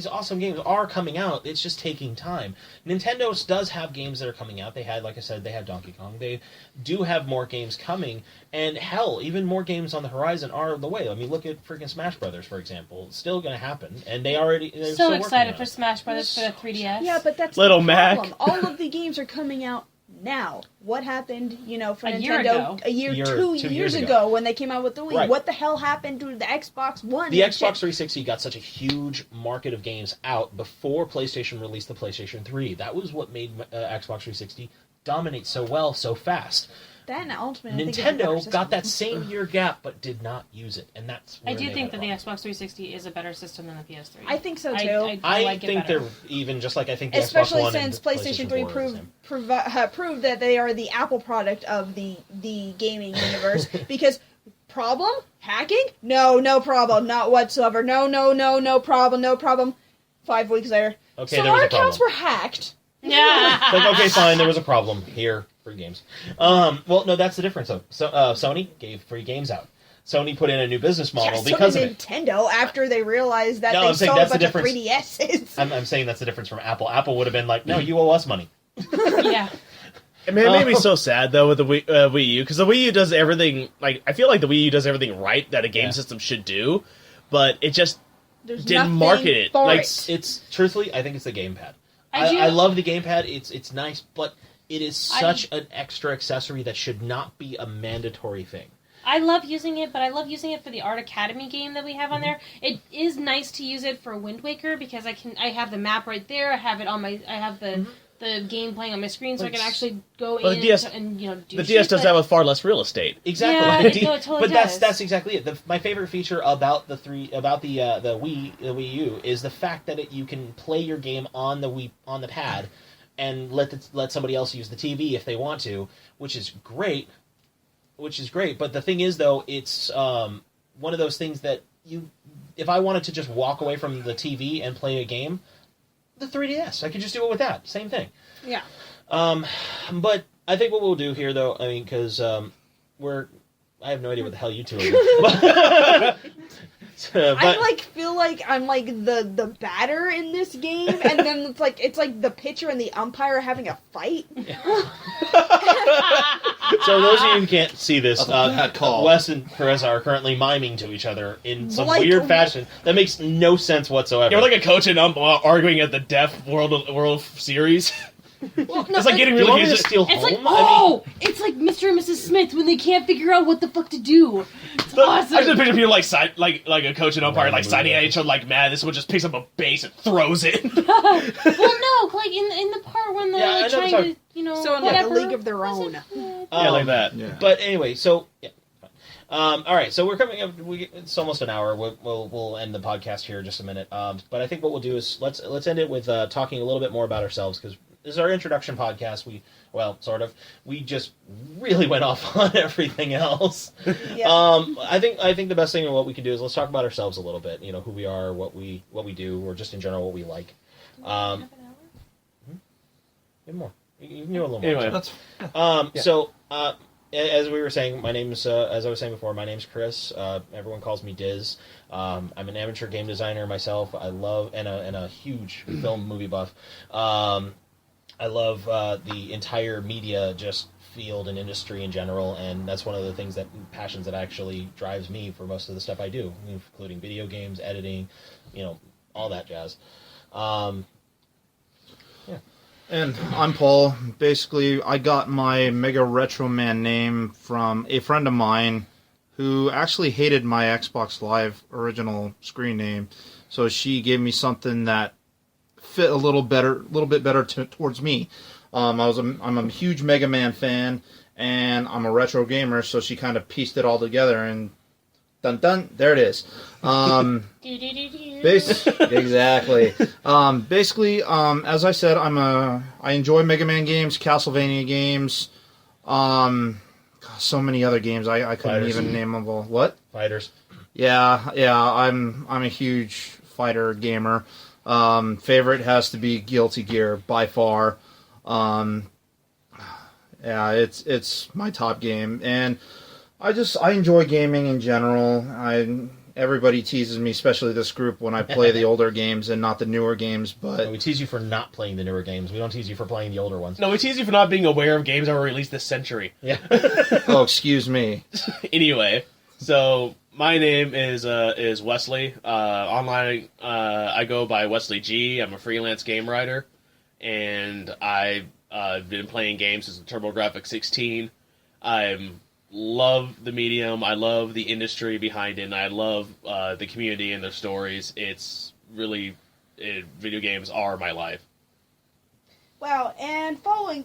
awesome games are coming out. It's just taking time. Nintendo does have games that are coming out. They had, like I said, they have Donkey Kong. They do have more games coming, and hell, even more games on the horizon are the way. I mean, look at freaking Smash Brothers, for example. It's still going to happen, and they're so excited for Smash Brothers for the 3DS. Yeah, but that's Little the problem. Mac. All of the games are coming out now. What happened, for Nintendo year ago. two years ago when they came out with the Wii? Right. What the hell happened to the Xbox One? The Xbox 360 got such a huge market of games out before PlayStation released the PlayStation 3. That was what made Xbox 360 dominate so well, so fast. That and ultimately, I think it's a better Nintendo system. got that same year gap, but did not use it, and that's where I do they think had that the a Xbox 360 is a better system than the PS3. I think so too. I I like think it better. they're even just like I think the Especially Xbox One since and PlayStation 3 4 are the same. proved that they are the Apple product of the gaming universe. Because problem? Hacking? No problem. Not whatsoever. No problem. 5 weeks later. Okay, so there was our a problem. accounts were hacked. Yeah. Like, okay, fine, there was a problem. Here, free games. Well, no, that's the difference, though. So, Sony gave free games out. Sony put in a new business model because of it. Nintendo, after they realized that No, they I'm saying sold a that's the bunch of difference. 3DSs. I'm saying that's the difference from Apple. Apple would have been like, no, you owe us money. Yeah. I mean, it made me so sad though with the Wii U, because the Wii U does everything. Like, I feel like the Wii U does everything right that a game system should do, but it just There's didn't nothing market it. for Like, it. It's truthfully, I think it's the gamepad. I do- I love the gamepad. It's nice, but it is such an extra accessory that should not be a mandatory thing. I love using it, but I love using it for the Art Academy game that we have on there. It is nice to use it for Wind Waker because I have the map right there. I have it on I have the game playing on my screen, so I can actually go Well, in the DS and do the shit, DS does but- that with far less real estate. Exactly. Yeah, it totally but does. that's exactly it. My favorite feature about the Wii U is the fact that you can play your game on the pad and let somebody else use the TV if they want to, which is great. But the thing is, though, it's one of those things that if I wanted to just walk away from the TV and play a game, the 3DS, I could just do it with that. Same thing. Yeah. But I think what we'll do here, though, I mean, because I have no idea what the hell you two are doing. I feel like I'm like the batter in this game, and then it's like the pitcher and the umpire having a fight. So those of you who can't see this, bad call. Wes and Carissa are currently miming to each other in some Like- weird fashion that makes no sense whatsoever. You're like a coach and arguing at the Deaf World Series. Well, no, It's like getting Do you want really me to just steal It's home? like, it's like Mr. and Mrs. Smith when they can't figure out what the fuck to do. It's awesome. I just picture people like a coach and umpire like siding at each other like mad. This one just picks up a base and throws it. Well, no, like in the part when they're Yeah, I know trying the to, So in like a league of their own. Yeah, like that. Yeah. But anyway, so yeah. All right, so we're coming up. It's almost an hour. We'll end the podcast here in just a minute. But I think what we'll do is let's end it with talking a little bit more about ourselves, because this is our introduction podcast. We just really went off on everything else. Yeah. I think the best thing and what we can do is let's talk about ourselves a little bit. You know, who we are, what we do, or just in general what we like. Maybe more. You can do a little more. Anyway, That's So, as we were saying, my name's as I was saying before, my name's Chris. Everyone calls me Diz. I'm an amateur game designer myself. I love and a huge film movie buff. I love the entire media just field and industry in general, and that's one of the things passions that actually drives me for most of the stuff I do, including video games, editing, all that jazz. And I'm Paul. Basically, I got my Mega Retro Man name from a friend of mine who actually hated my Xbox Live original screen name. So she gave me something that fit a little bit better towards me. I'm a huge Mega Man fan, and I'm a retro gamer. So she kind of pieced it all together, and dun dun, there it is. Exactly. Basically, as I said, I enjoy Mega Man games, Castlevania games, so many other games. I couldn't Fighters. even name them all. What? Fighters. Yeah. I'm a huge fighter gamer. Favorite has to be Guilty Gear by far. Yeah, it's my top game, and I enjoy gaming in general. Everybody teases me, especially this group, when I play the older games and not the newer games. But We tease you for not playing the newer games. We don't tease you for playing the older ones. no, we tease you for not being aware of games that were released this century. Yeah. oh, excuse me. Anyway, so my name is Wesley. Online, I go by Wesley G. I'm a freelance game writer, and I've been playing games since the TurboGrafx 16. I love the medium. I love the industry behind it, and I love the community and their stories. It's really, video games are my life. Wow, and following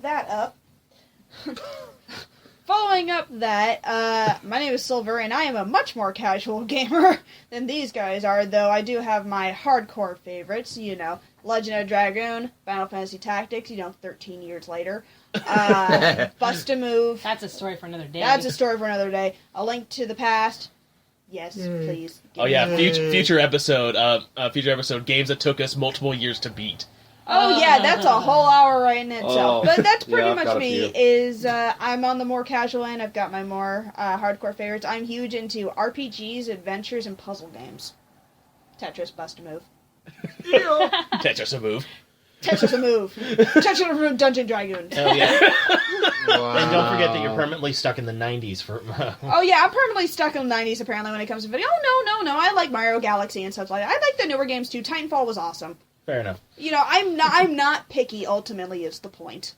up that, my name is Silver, and I am a much more casual gamer than these guys are, though I do have my hardcore favorites, Legend of Dragoon, Final Fantasy Tactics, 13 years later, Bust a Move. That's a story for another day. That's a story for another day. A Link to the Past. Yes, please. Oh yeah, future episode. Games that took us multiple years to beat. Oh yeah, that's a whole hour right in itself. Oh. But that's pretty Yeah, I've much got a me. few. I'm on the more casual end. I've got my more hardcore favorites. I'm huge into RPGs, adventures, and puzzle games. Tetris, Bust a Move. Tetris a move. Tetris a Move. Tetris a Move, Dungeon Dragoon. Hell yeah. Wow. And don't forget that you're permanently stuck in the 90s for... Oh yeah, I'm permanently stuck in the 90s apparently when it comes to video. Oh no. I like Mario Galaxy and stuff like that. I like the newer games too. Titanfall was awesome. Fair enough. I'm not picky, ultimately, is the point.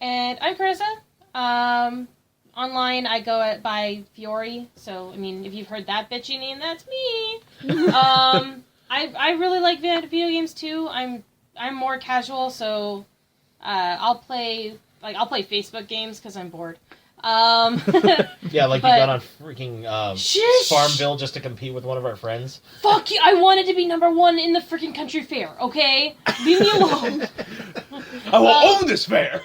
And I'm Carissa. Online, I go by Fiore. So, if you've heard that bitchy name, that's me. I really like video games too. I'm more casual, so I'll play Facebook games because I'm bored. Yeah, like you But- got on freaking Shush! Farmville just to compete with one of our friends. Fuck you! I wanted to be number one in the freaking country fair. Okay, leave me alone. I will own this fair.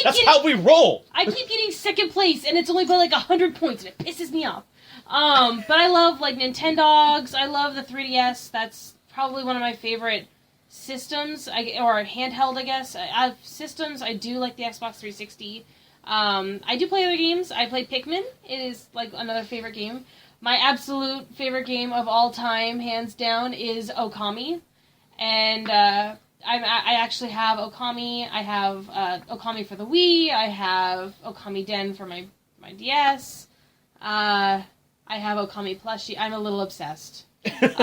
That's how we roll. I keep getting second place, and it's only by 100 points, and it pisses me off. But I love Nintendogs. I love the 3DS. That's probably one of my favorite systems, or handheld, I guess. Out of systems, I do like the Xbox 360. I do play other games. I play Pikmin. It is like another favorite game. My absolute favorite game of all time, hands down, is Okami. And I actually have Okami. I have Okami for the Wii. I have Okami Den for my DS. I have Okami plushie. I'm a little obsessed. Enough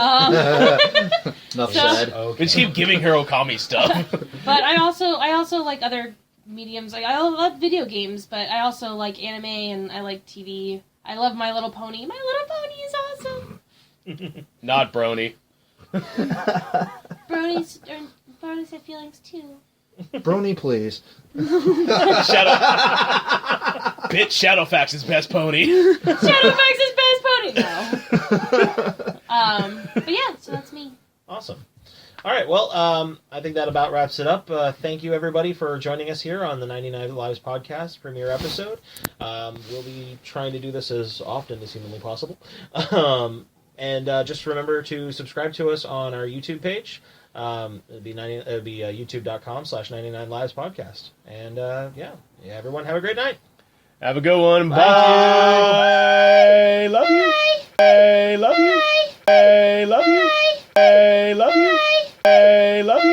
said. We just keep giving her Okami stuff. But I also like other mediums. Like, I love video games, but I also like anime and I like TV. I love My Little Pony. My Little Pony is awesome. Not Brony. Bronies have feelings too. Brony, please. Shadowfax's best pony. Shadowfax's best pony. No. But yeah, so that's me. Awesome. All right, well, I think that about wraps it up. Thank you, everybody, for joining us here on the 99 Lives podcast premiere episode. We'll be trying to do this as often as humanly possible. And just remember to subscribe to us on our YouTube page. It'd be youtube.com/99livespodcast. And yeah, everyone have a great night. Have a good one. Bye. Love you. Bye. Love you. Bye. Love you. Bye. Love you. Bye. Love you.